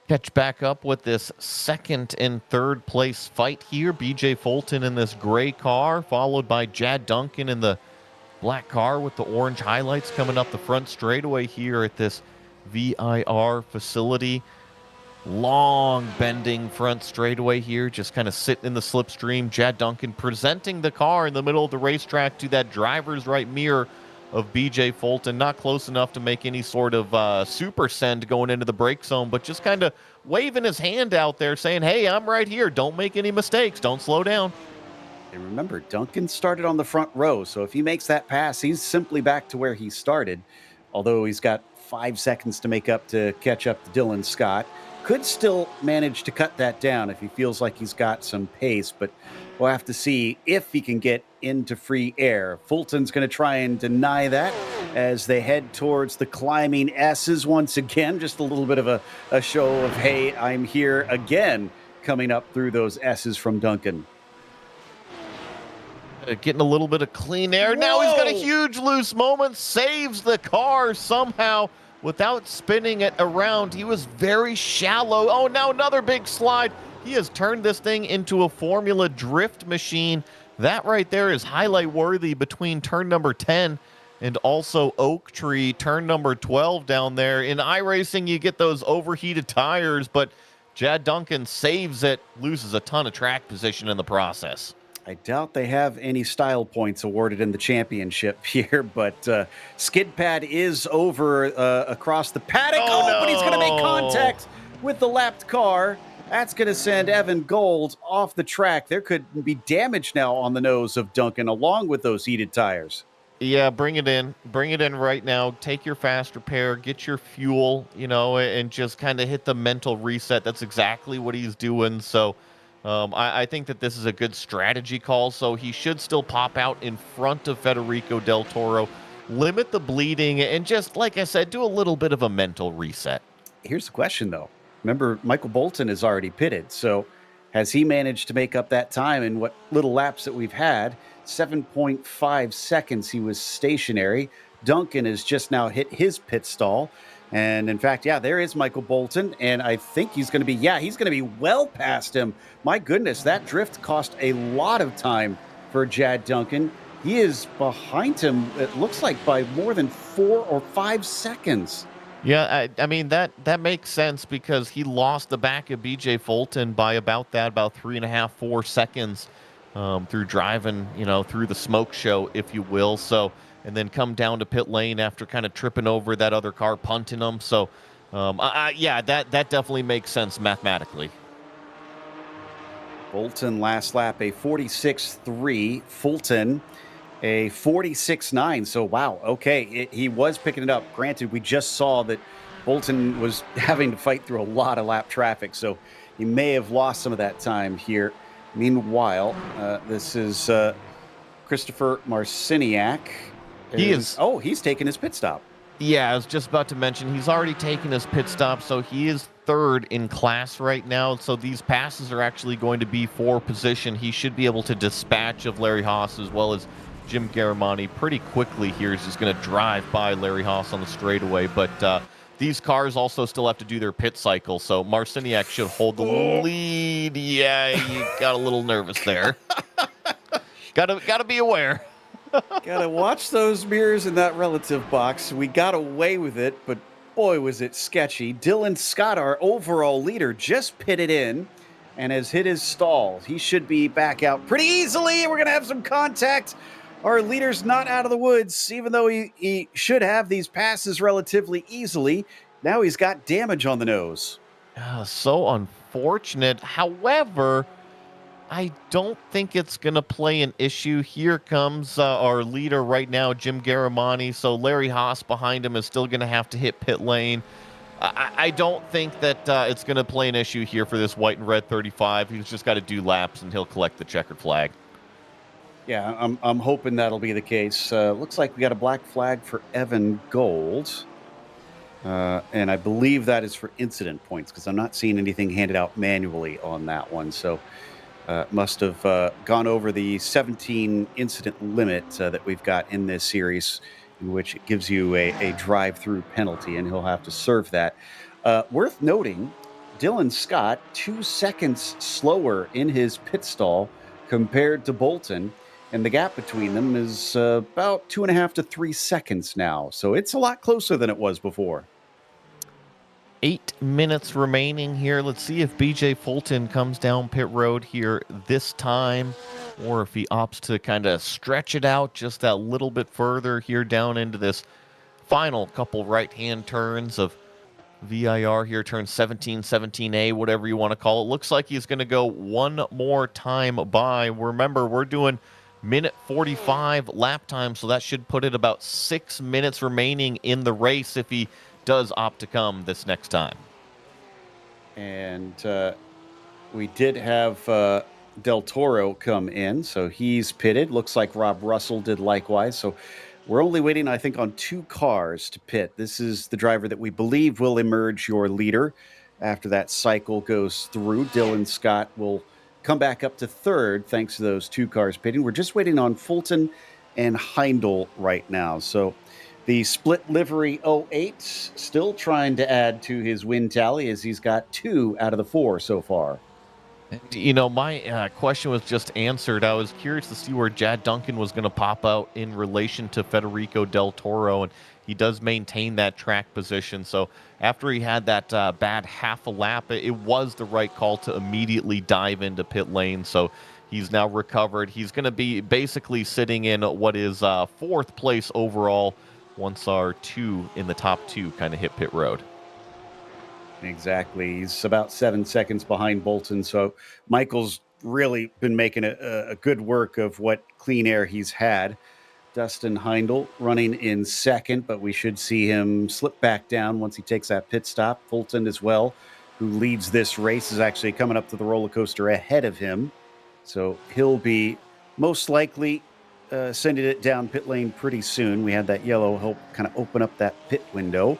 Catch back up with this second and third place fight here. BJ Fulton in this gray car, followed by Jad Duncan in the black car with the orange highlights coming up the front straightaway here at this VIR facility. Long bending front straightaway here, just kind of sitting in the slipstream. Jad Duncan presenting the car in the middle of the racetrack to that driver's right mirror of BJ Fulton, not close enough to make any sort of super send going into the brake zone, but just kind of waving his hand out there saying, hey, I'm right here. Don't make any mistakes. Don't slow down. And remember, Duncan started on the front row, so if he makes that pass, he's simply back to where he started, although he's got 5 seconds to make up to catch up to Dylan Scott. Could still manage to cut that down if he feels like he's got some pace, but we'll have to see if he can get into free air. Fulton's going to try and deny that as they head towards the climbing S's once again. Just a little bit of a show of, hey, I'm here again, coming up through those S's from Duncan. Getting a little bit of clean air. Whoa! Now he's got a huge loose moment, saves the car somehow without spinning it around. He was very shallow. Oh, now another big slide. He has turned this thing into a Formula Drift machine. That right there is highlight worthy between turn number 10 and also Oak Tree, turn number 12 down there. In iRacing, you get those overheated tires, but Jad Duncan saves it, loses a ton of track position in the process. I doubt they have any style points awarded in the championship here, but skid pad is over across the paddock. Oh, no. But he's going to make contact with the lapped car. That's going to send Evan Gold off the track. There could be damage now on the nose of Duncan, along with those heated tires. Yeah, bring it in. Bring it in right now. Take your fast repair, get your fuel, and just kind of hit the mental reset. That's exactly what he's doing. So I think that this is a good strategy call, so he should still pop out in front of Federico Del Toro, limit the bleeding, and just, like I said, do a little bit of a mental reset. Here's the question, though. Remember, Michael Bolton is already pitted, so has he managed to make up that time in what little laps that we've had? 7.5 seconds he was stationary. Duncan has just now hit his pit stall. And in fact, yeah, there is Michael Bolton. And I think he's going to be well past him. My goodness, that drift cost a lot of time for Jad Duncan. He is behind him, it looks like, by more than 4 or 5 seconds. Yeah, I mean, that makes sense because he lost the back of BJ Fulton by about 3.5, 4 seconds through driving, through the smoke show, if you will. So, and then come down to pit lane after kind of tripping over that other car, punting him. So, yeah, that definitely makes sense mathematically. Bolton last lap, a 46.3. Fulton, a 46.9. So, wow, okay, he was picking it up. Granted, we just saw that Bolton was having to fight through a lot of lap traffic, so he may have lost some of that time here. Meanwhile, this is Christopher Marciniak. He's taking his pit stop. Yeah, I was just about to mention he's already taken his pit stop, so he is third in class right now. So these passes are actually going to be for position. He should be able to dispatch of Larry Haas as well as Jim Garamani pretty quickly here. He's just going to drive by Larry Haas on the straightaway. But these cars also still have to do their pit cycle, so Marciniak should hold the lead. Yeah, you got a little nervous there. Gotta be aware. Gotta watch those mirrors in that relative box. We got away with it, but boy, was it sketchy. Dylan Scott, our overall leader, just pitted in and has hit his stall. He should be back out pretty easily. We're going to have some contact. Our leader's not out of the woods, even though he should have these passes relatively easily. Now he's got damage on the nose. So unfortunate. However, I don't think it's going to play an issue. Here comes our leader right now, Jim Garamani. So Larry Haas behind him is still going to have to hit pit lane. I don't think that it's going to play an issue here for this white and red 35. He's just got to do laps and he'll collect the checkered flag. Yeah, I'm hoping that'll be the case. Looks like we got a black flag for Evan Gold. And I believe that is for incident points because I'm not seeing anything handed out manually on that one. So must have gone over the 17 incident limit that we've got in this series, in which it gives you a drive-through penalty, and he'll have to serve that. Worth noting, Dylan Scott, 2 seconds slower in his pit stall compared to Bolton, and the gap between them is about 2.5 to 3 seconds now. So it's a lot closer than it was before. 8 minutes remaining here. Let's see if BJ Fulton comes down pit road here this time, or if he opts to kind of stretch it out just that little bit further here down into this final couple right-hand turns of VIR here, turn 17, 17A, whatever you want to call it. Looks like he's going to go one more time by. Remember, we're doing minute 45 lap time, so that should put it about 6 minutes remaining in the race if he does opt to come this next time. And we did have Del Toro come in, so he's pitted. Looks like Rob Russell did likewise. So we're only waiting, I think, on 2 cars to pit. This is the driver that we believe will emerge your leader after that cycle goes through. Dylan Scott will come back up to third thanks to those 2 cars pitting. We're just waiting on Fulton and Heindel right now. So the split livery 08 still trying to add to his win tally as he's got 2 out of the 4 so far. My question was just answered. I was curious to see where Jad Duncan was going to pop out in relation to Federico Del Toro, and he does maintain that track position. So after he had that bad half a lap, it was the right call to immediately dive into pit lane. So he's now recovered. He's going to be basically sitting in what is 4th place overall once our 2 in the top 2 kind of hit pit road. Exactly. He's about 7 seconds behind Bolton. So Michael's really been making a good work of what clean air he's had. Dustin Heindel running in second, but we should see him slip back down once he takes that pit stop. Fulton as well who leads this race, is actually coming up to the roller coaster ahead of him. So he'll be most likely sending it down pit lane pretty soon. We had that yellow help kind of open up that pit window.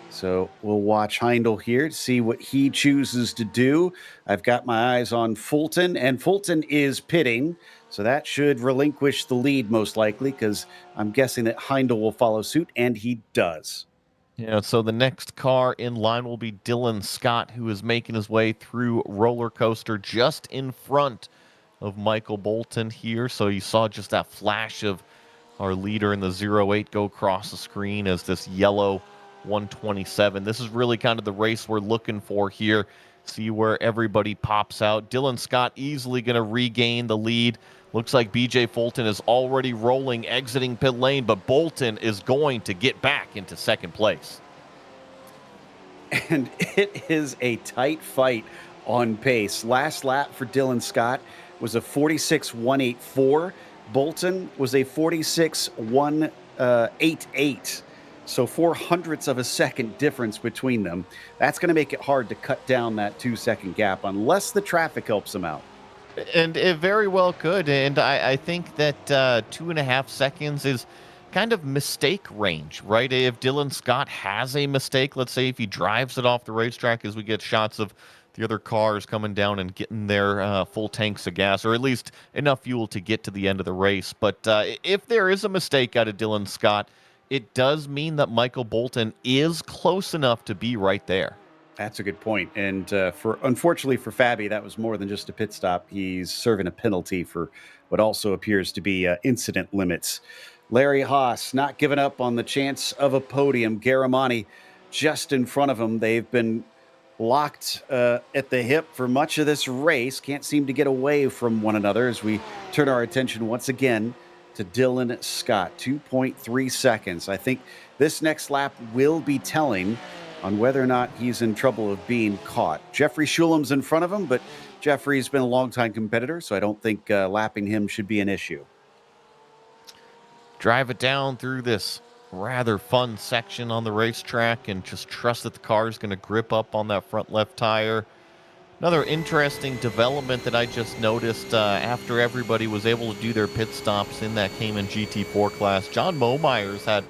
So we'll watch Heindel here to see what he chooses to do. I've got my eyes on Fulton, and Fulton is pitting. So that should relinquish the lead most likely, because I'm guessing that Heindel will follow suit, and he does. Yeah, so the next car in line will be Dylan Scott, who is making his way through roller coaster just in front of Michael Bolton here. So you saw just that flash of our leader in the 08 go across the screen as this yellow 127. This is really kind of the race we're looking for here. See where everybody pops out. Dylan Scott easily going to regain the lead. Looks like BJ Fulton is already rolling, exiting pit lane, but Bolton is going to get back into second place. And it is a tight fight on pace. Last lap for Dylan Scott was a 46.184. Bolton was a 46.188. So 0.04 of a second difference between them. That's going to make it hard to cut down that 2-second gap unless the traffic helps them out. And it very well could. And I think that 2.5 seconds is kind of mistake range, right? If Dylan Scott has a mistake, let's say if he drives it off the racetrack, as we get shots of the other cars coming down and getting their full tanks of gas, or at least enough fuel to get to the end of the race. But if there is a mistake out of Dylan Scott, it does mean that Michael Bolton is close enough to be right there. That's a good point. And unfortunately for Fabi, that was more than just a pit stop. He's serving a penalty for what also appears to be incident limits. Larry Haas not giving up on the chance of a podium. Garamani just in front of him. They've been locked at the hip for much of this race. Can't seem to get away from one another as we turn our attention once again to Dylan Scott. 2.3 seconds. I think this next lap will be telling on whether or not he's in trouble of being caught. Jeffrey Shulam's in front of him, but Jeffrey's been a longtime competitor, so I don't think lapping him should be an issue. Drive it down through this rather fun section on the racetrack and just trust that the car is going to grip up on that front left tire. Another interesting development that I just noticed after everybody was able to do their pit stops in that Cayman GT4 class, John Momeyer's had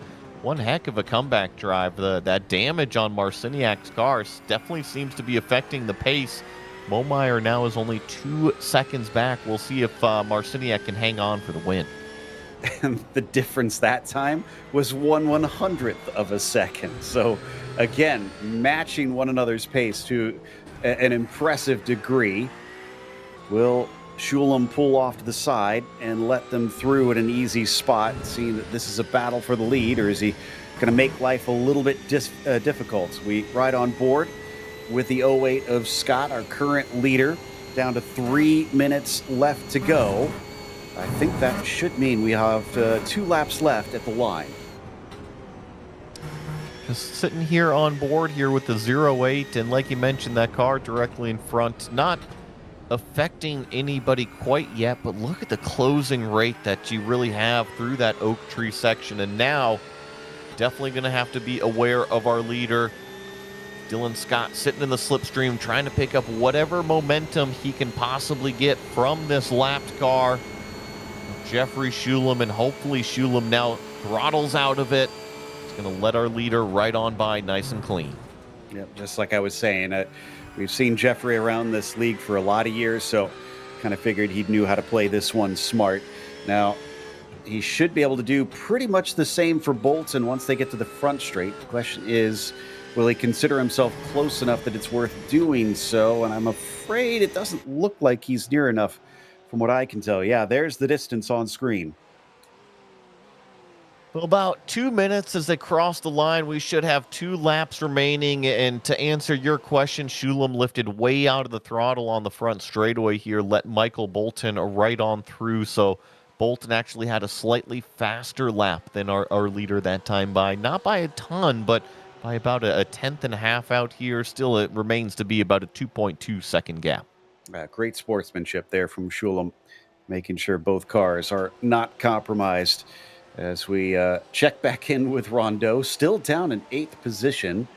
one heck of a comeback drive. That damage on Marciniak's car definitely seems to be affecting the pace. Momeyer now is only 2 seconds back. We'll see if Marciniak can hang on for the win. And the difference that time was 1/100th of a second. So again, matching one another's pace to an impressive degree. Will Shulam pull off to the side and let them through at an easy spot, seeing that this is a battle for the lead, or is he going to make life a little bit difficult? We ride on board with the 08 of Scott, our current leader, down to 3 minutes left to go. I think that should mean we have 2 laps left at the line. Just sitting here on board here with the 08, and like you mentioned, that car directly in front, not affecting anybody quite yet, but look at the closing rate that you really have through that oak tree section. And now definitely going to have to be aware of our leader, Dylan Scott, sitting in the slipstream, trying to pick up whatever momentum he can possibly get from this lapped car. Jeffrey Shulam, and hopefully Shulam now throttles out of it. It's going to let our leader right on by nice and clean. Yep, just like I was saying, we've seen Jeffrey around this league for a lot of years, so kind of figured he knew how to play this one smart. Now, he should be able to do pretty much the same for Bolton once they get to the front straight. The question is, will he consider himself close enough that it's worth doing so? And I'm afraid it doesn't look like he's near enough from what I can tell. Yeah, there's the distance on screen. Well, about 2 minutes as they cross the line. We should have 2 laps remaining. And to answer your question, Shulam lifted way out of the throttle on the front straightaway here, let Michael Bolton right on through. So Bolton actually had a slightly faster lap than our leader that time, by not by a ton, but by about a tenth and a half out here. Still, it remains to be about a 2.2 second gap. Great sportsmanship there from Shulam, making sure both cars are not compromised. As we check back in with Rondeau, still down in 8th position.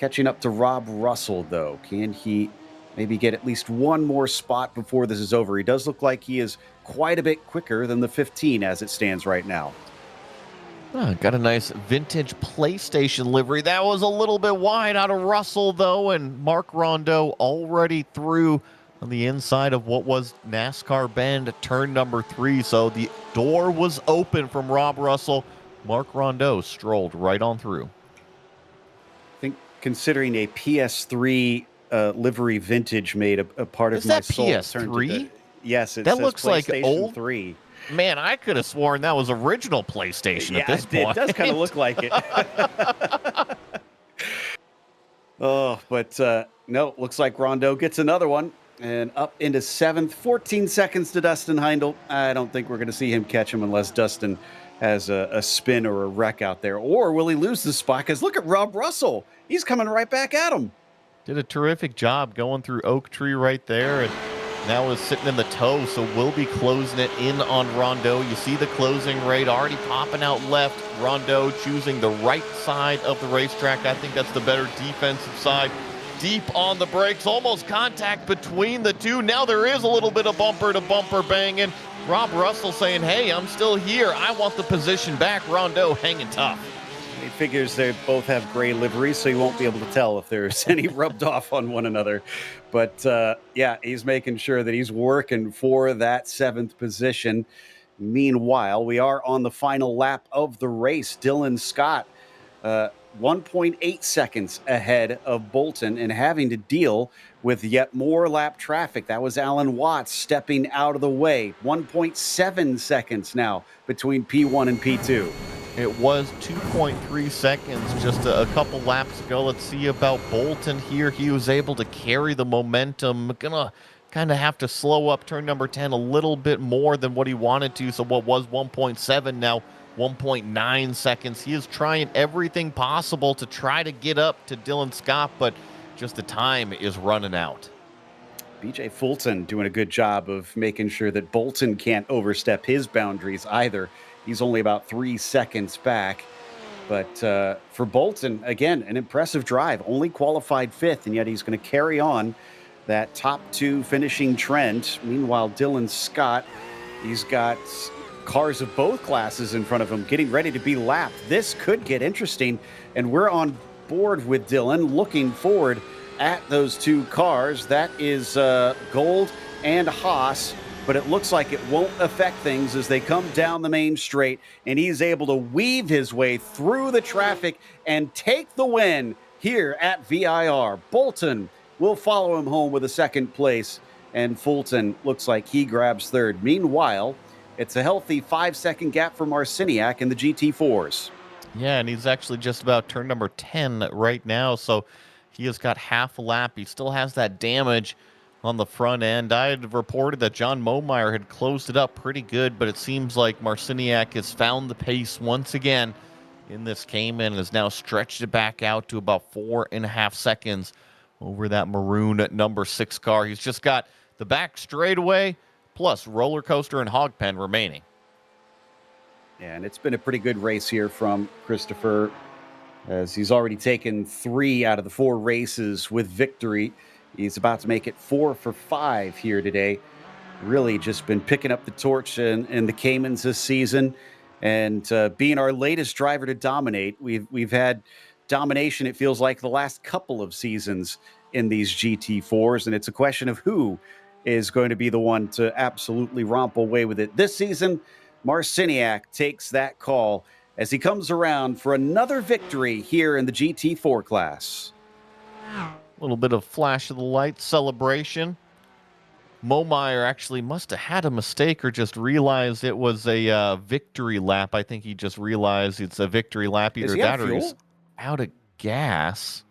Catching up to Rob Russell, though. Can he maybe get at least one more spot before this is over? He does look like he is quite a bit quicker than the 15 as it stands right now. Got a nice vintage PlayStation livery. That was a little bit wide out of Russell, though, and Mark Rondeau already through on the inside of what was NASCAR Bend, turn number 3. So the door was open from Rob Russell. Mark Rondeau strolled right on through. I think considering a PS3 livery vintage made a part of my soul. PS3? Yes, it that says looks like old 3. Man, I could have sworn that was original PlayStation at this point. It does kind of look like it. But no, looks like Rondeau gets another one. And up into 7th, 14 seconds to Dustin Heindel. I don't think we're going to see him catch him unless Dustin has a spin or a wreck out there. Or will he lose the spot? Because look at Rob Russell. He's coming right back at him. Did a terrific job going through Oak Tree right there. And now is sitting in the toe, so we'll be closing it in on Rondeau. You see the closing rate already popping out left. Rondeau choosing the right side of the racetrack. I think that's the better defensive side. Deep on the brakes, almost contact between the two. Now there is a little bit of bumper-to-bumper banging. Rob Russell saying, hey, I'm still here. I want the position back. Rondeau hanging tough. He figures they both have gray liveries, so he won't be able to tell if there's any rubbed off on one another. But, yeah, he's making sure that he's working for that 7th position. Meanwhile, we are on the final lap of the race. Dylan Scott, 1.8 seconds ahead of Bolton and having to deal with yet more lap traffic. That was Alan Watts stepping out of the way. 1.7 seconds now between P1 and P2. It was 2.3 seconds just a couple laps ago. Let's see about Bolton here. He was able to carry the momentum. Gonna kind of have to slow up turn number 10 a little bit more than what he wanted to. So what was 1.7 now 1.9 seconds. He is trying everything possible to try to get up to Dylan Scott, but just the time is running out. BJ Fulton doing a good job of making sure that Bolton can't overstep his boundaries either. He's only about 3 seconds back. But for Bolton, again, an impressive drive. Only qualified 5th, and yet he's going to carry on that top 2 finishing trend. Meanwhile, Dylan Scott, he's got cars of both classes in front of him getting ready to be lapped. This could get interesting, and we're on board with Dylan, looking forward at those 2 cars. That is Gold and Haas. But it looks like it won't affect things as they come down the main straight, and he's able to weave his way through the traffic and take the win here at VIR. Bolton will follow him home with a 2nd place, and Fulton looks like he grabs 3rd. Meanwhile, it's a healthy 5-second gap for Marciniak in the GT4s. Yeah, and he's actually just about turn number 10 right now, so he has got half a lap. He still has that damage on the front end. I had reported that John Momeyer had closed it up pretty good, but it seems like Marciniak has found the pace once again in this Cayman and has now stretched it back out to about 4.5 seconds over that maroon number 6 car. He's just got the back straightaway plus roller coaster and hog pen remaining. Yeah, and it's been a pretty good race here from Christopher, as he's already taken 3 out of the 4 races with victory. He's about to make it 4 for 5 here today. Really just been picking up the torch in the Caymans this season, and being our latest driver to dominate. We've had domination, it feels like, the last couple of seasons in these GT4s, and it's a question of who is going to be the one to absolutely romp away with it. This season, Marciniak takes that call as he comes around for another victory here in the GT4 class. A little bit of flash of the light celebration. Momeyer actually must have had a mistake or just realized it was a victory lap. I think he just realized it's a victory lap. Either that or he's out of gas.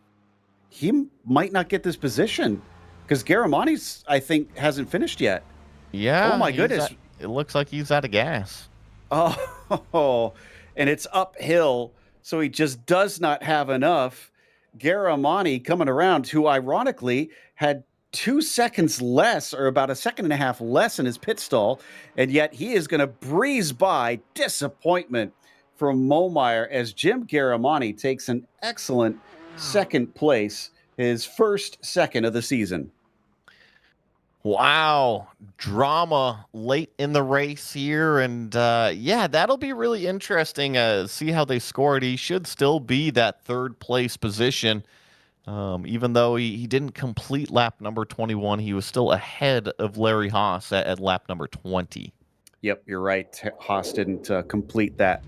He might not get this position because Garamani's, I think, hasn't finished yet. Yeah. Oh, my goodness. It looks like he's out of gas. Oh, and it's uphill, so he just does not have enough. Garamani coming around, who ironically had 2 seconds less, or about 1.5 seconds less in his pit stall, and yet he is going to breeze by. Disappointment from Momeyer as Jim Garamani takes an excellent second place, his first second of the season. Wow, drama late in the race here, and yeah, that'll be really interesting. See how they scored. He should still be that third place position, even though he didn't complete lap number 21. He was still ahead of Larry Haas at lap number 20. Yep, you're right. Haas didn't complete that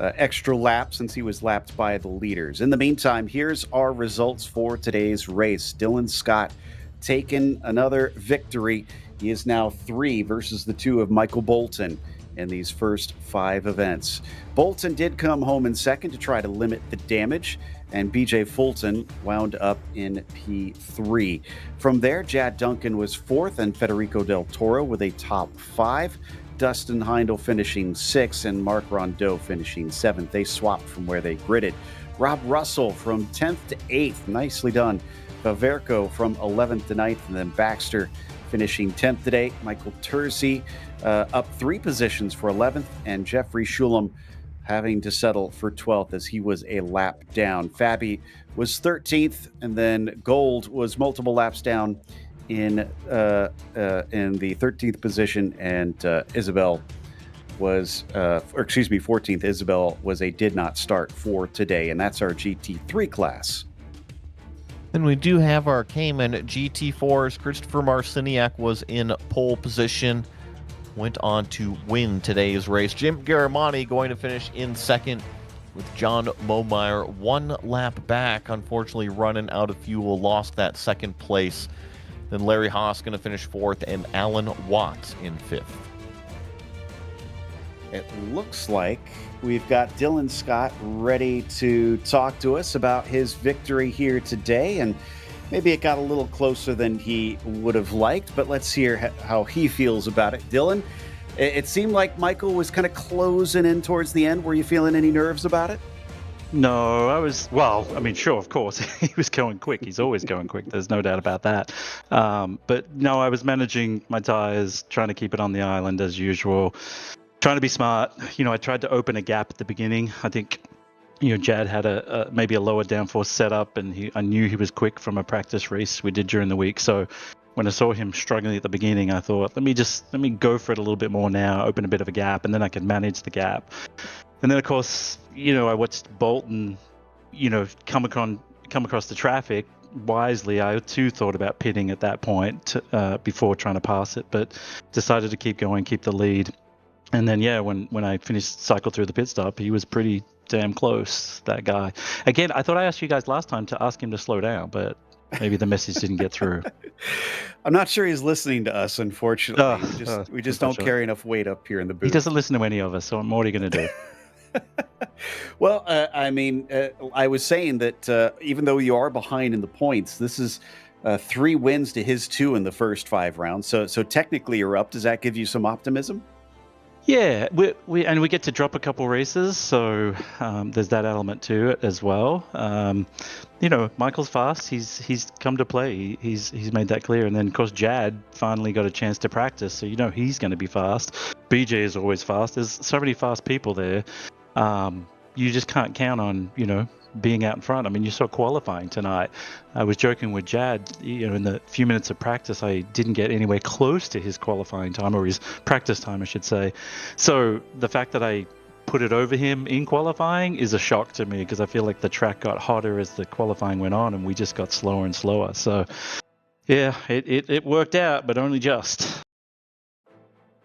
extra lap since he was lapped by the leaders. In the meantime, here's our results for today's race. Dylan Scott taken another victory. He is now 3 versus the 2 of Michael Bolton in these first 5 events. Bolton did come home in second to try to limit the damage, and BJ Fulton wound up in P3. From there, Jad Duncan was 4th and Federico Del Toro with a top 5. Dustin Heindel finishing 6th and Mark Rondeau finishing 7th. They swapped from where they gridded. Rob Russell from 10th to 8th. Nicely done. Baverko from 11th to 9th, and then Baxter finishing 10th today. Michael Terzi up 3 positions for 11th, and Jeffrey Shulam having to settle for 12th as he was a lap down. Fabi was 13th, and then Gold was multiple laps down in the 13th position, and Isabel was, 14th. Isabel was a did not start for today, and that's our GT3 class. Then we do have our Cayman GT4s. Christopher Marciniak was in pole position, went on to win today's race. Jim Garamani going to finish in second with John Momeyer 1 lap back, unfortunately running out of fuel, lost that second place. Then Larry Haas going to finish 4th, and Alan Watts in 5th. It looks like we've got Dylan Scott ready to talk to us about his victory here today, and maybe it got a little closer than he would have liked, but let's hear how he feels about it. Dylan, it seemed like Michael was kind of closing in towards the end. Were you feeling any nerves about it? No, sure, of course. He was going quick. He's always going quick. There's no doubt about that. But no, I was managing my tires, trying to keep it on the island as usual, trying to be smart. I tried to open a gap at the beginning. I think, Jad had maybe a lower downforce setup, and I knew he was quick from a practice race we did during the week. So when I saw him struggling at the beginning, I thought, let me go for it a little bit more now, open a bit of a gap, and then I can manage the gap. And then, of course, I watched Bolton, come across the traffic. Wisely, I too thought about pitting at that point before trying to pass it, but decided to keep going, keep the lead. And then, when I cycled through the pit stop, he was pretty damn close, that guy. Again, I thought I asked you guys last time to ask him to slow down, but maybe the message didn't get through. I'm not sure he's listening to us, unfortunately. We just don't carry enough weight up here in the booth. He doesn't listen to any of us, so what are you going to do? Well, I was saying that even though you are behind in the points, this is 3 wins to his 2 in the first 5 rounds. So technically you're up. Does that give you some optimism? Yeah, we get to drop a couple races, so there's that element to it as well. Michael's fast. He's come to play. He's made that clear. And then, of course, Jad finally got a chance to practice, so he's going to be fast. BJ is always fast. There's so many fast people there. You just can't count on being out in front. I mean, you saw qualifying tonight. I was joking with Jad, in the few minutes of practice, I didn't get anywhere close to his qualifying time, or his practice time, I should say. So the fact that I put it over him in qualifying is a shock to me, because I feel like the track got hotter as the qualifying went on, and we just got slower and slower. So yeah, it worked out, but only just.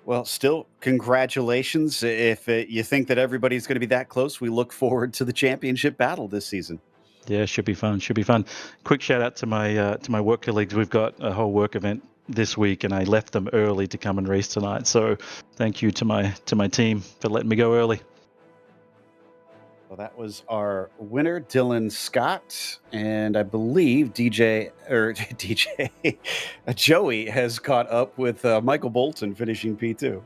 Well, still, congratulations. If you think that everybody's going to be that close, we look forward to the championship battle this season. Yeah, should be fun. Quick shout out to my work colleagues. We've got a whole work event this week, and I left them early to come and race tonight. So thank you to my team for letting me go early. Well, that was our winner, Dylan Scott, and I believe Joey has caught up with Michael Bolton finishing P2.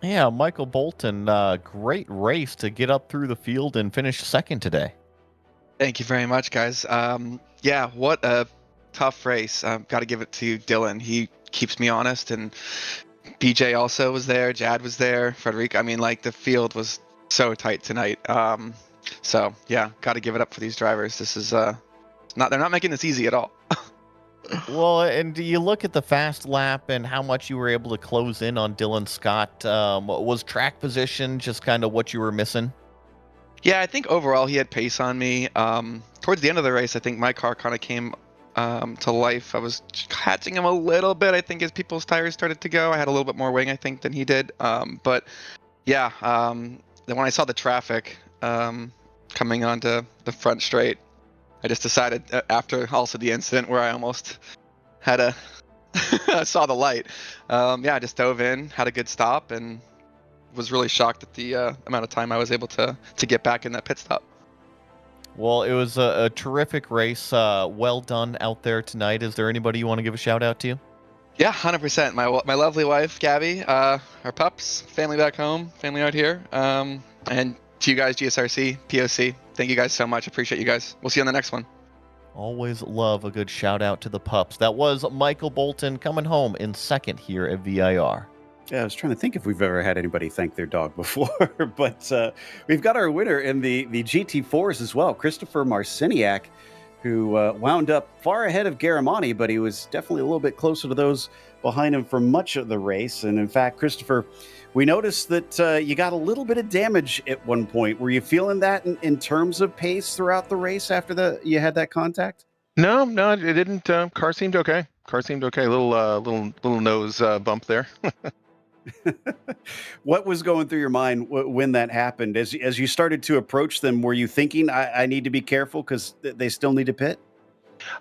Yeah, Michael Bolton, great race to get up through the field and finish second today. Thank you very much, guys. What a tough race. Got to give it to Dylan. He keeps me honest, and BJ also was there. Jad was there. Frederica. The field was so tight tonight. So yeah, got to give it up for these drivers. This is they're not making this easy at all. Well, and you look at the fast lap and how much you were able to close in on Dylan Scott. Was track position just kind of what you were missing? Yeah, I think overall he had pace on me. Towards the end of the race, I think my car kind of came to life. I was catching him a little bit, I think, as people's tires started to go. I had a little bit more wing, I think, than he did. But yeah, then when I saw the traffic coming onto the front straight, I just decided after also the incident where I almost had I saw the light. Yeah, I just dove in, had a good stop, and was really shocked at the amount of time I was able to get back in that pit stop. Well, it was a terrific race. Well done out there tonight. Is there anybody you want to give a shout out to? Yeah, 100%. My lovely wife, Gabby, our pups, family back home, family out here, and to you guys, GSRC, POC. Thank you guys so much. Appreciate you guys. We'll see you on the next one. Always love a good shout out to the pups. That was Michael Bolton coming home in second here at VIR. Yeah, I was trying to think if we've ever had anybody thank their dog before, but we've got our winner in the GT4s as well, Christopher Marciniak, who wound up far ahead of Garamani, but he was definitely a little bit closer to those behind him for much of the race. And in fact, Christopher, we noticed that you got a little bit of damage at one point. Were you feeling that in terms of pace throughout the race after you had that contact? No, it didn't. Car seemed okay. Little nose bump there. What was going through your mind when that happened? As you started to approach them, were you thinking, I need to be careful because they still need to pit?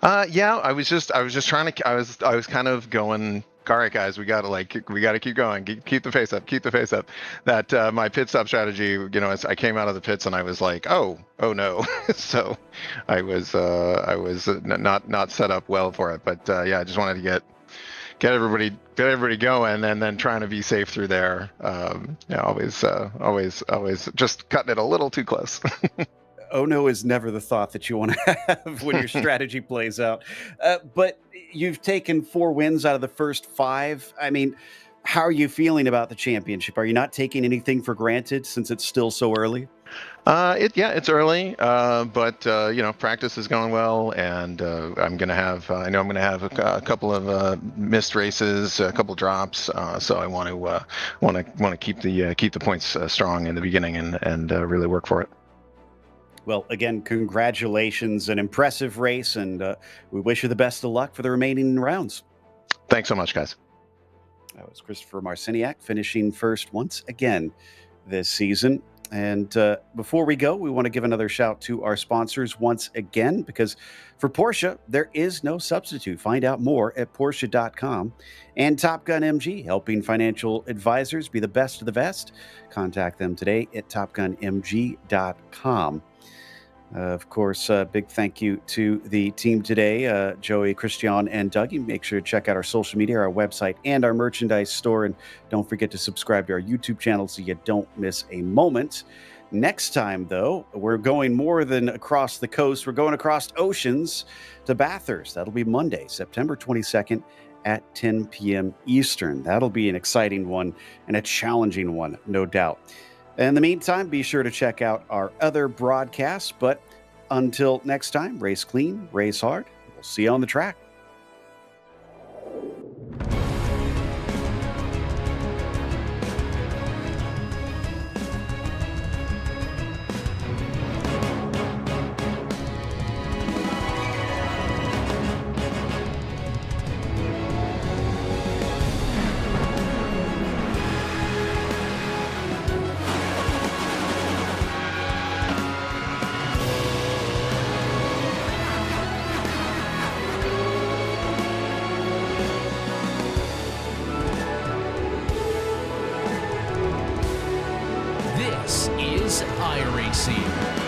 Yeah, I was just trying to. I was kind of going. All right, guys, we gotta keep going, keep the pace up. That my pit stop strategy, as I came out of the pits and I was like, oh no, so I was not set up well for it. But yeah, I just wanted to get everybody going, and then trying to be safe through there. Always just cutting it a little too close. Oh no is never the thought that you want to have when your strategy plays out. But you've taken 4 wins out of the first 5. I mean, how are you feeling about the championship? Are you not taking anything for granted since it's still so early? It's early, but practice is going well, and I'm gonna have a couple of missed races, a couple drops, so I want to keep the points strong in the beginning and really work for it. Well, again, congratulations, an impressive race, and we wish you the best of luck for the remaining rounds. Thanks so much, guys. That was Christopher Marciniak finishing first once again this season. And before we go, we want to give another shout to our sponsors once again, because for Porsche, there is no substitute. Find out more at Porsche.com. And Top Gun MG, helping financial advisors be the best of the best. Contact them today at TopGunMG.com. Of course, big thank you to the team today, Joey, Christian, and Dougie. Make sure to check out our social media, our website, and our merchandise store. And don't forget to subscribe to our YouTube channel so you don't miss a moment. Next time, though, we're going more than across the coast. We're going across oceans to Bathurst. That'll be Monday, September 22nd at 10 p.m. Eastern. That'll be an exciting one and a challenging one, no doubt. In the meantime, be sure to check out our other broadcasts. But until next time, race clean, race hard. We'll see you on the track. This is iRacing.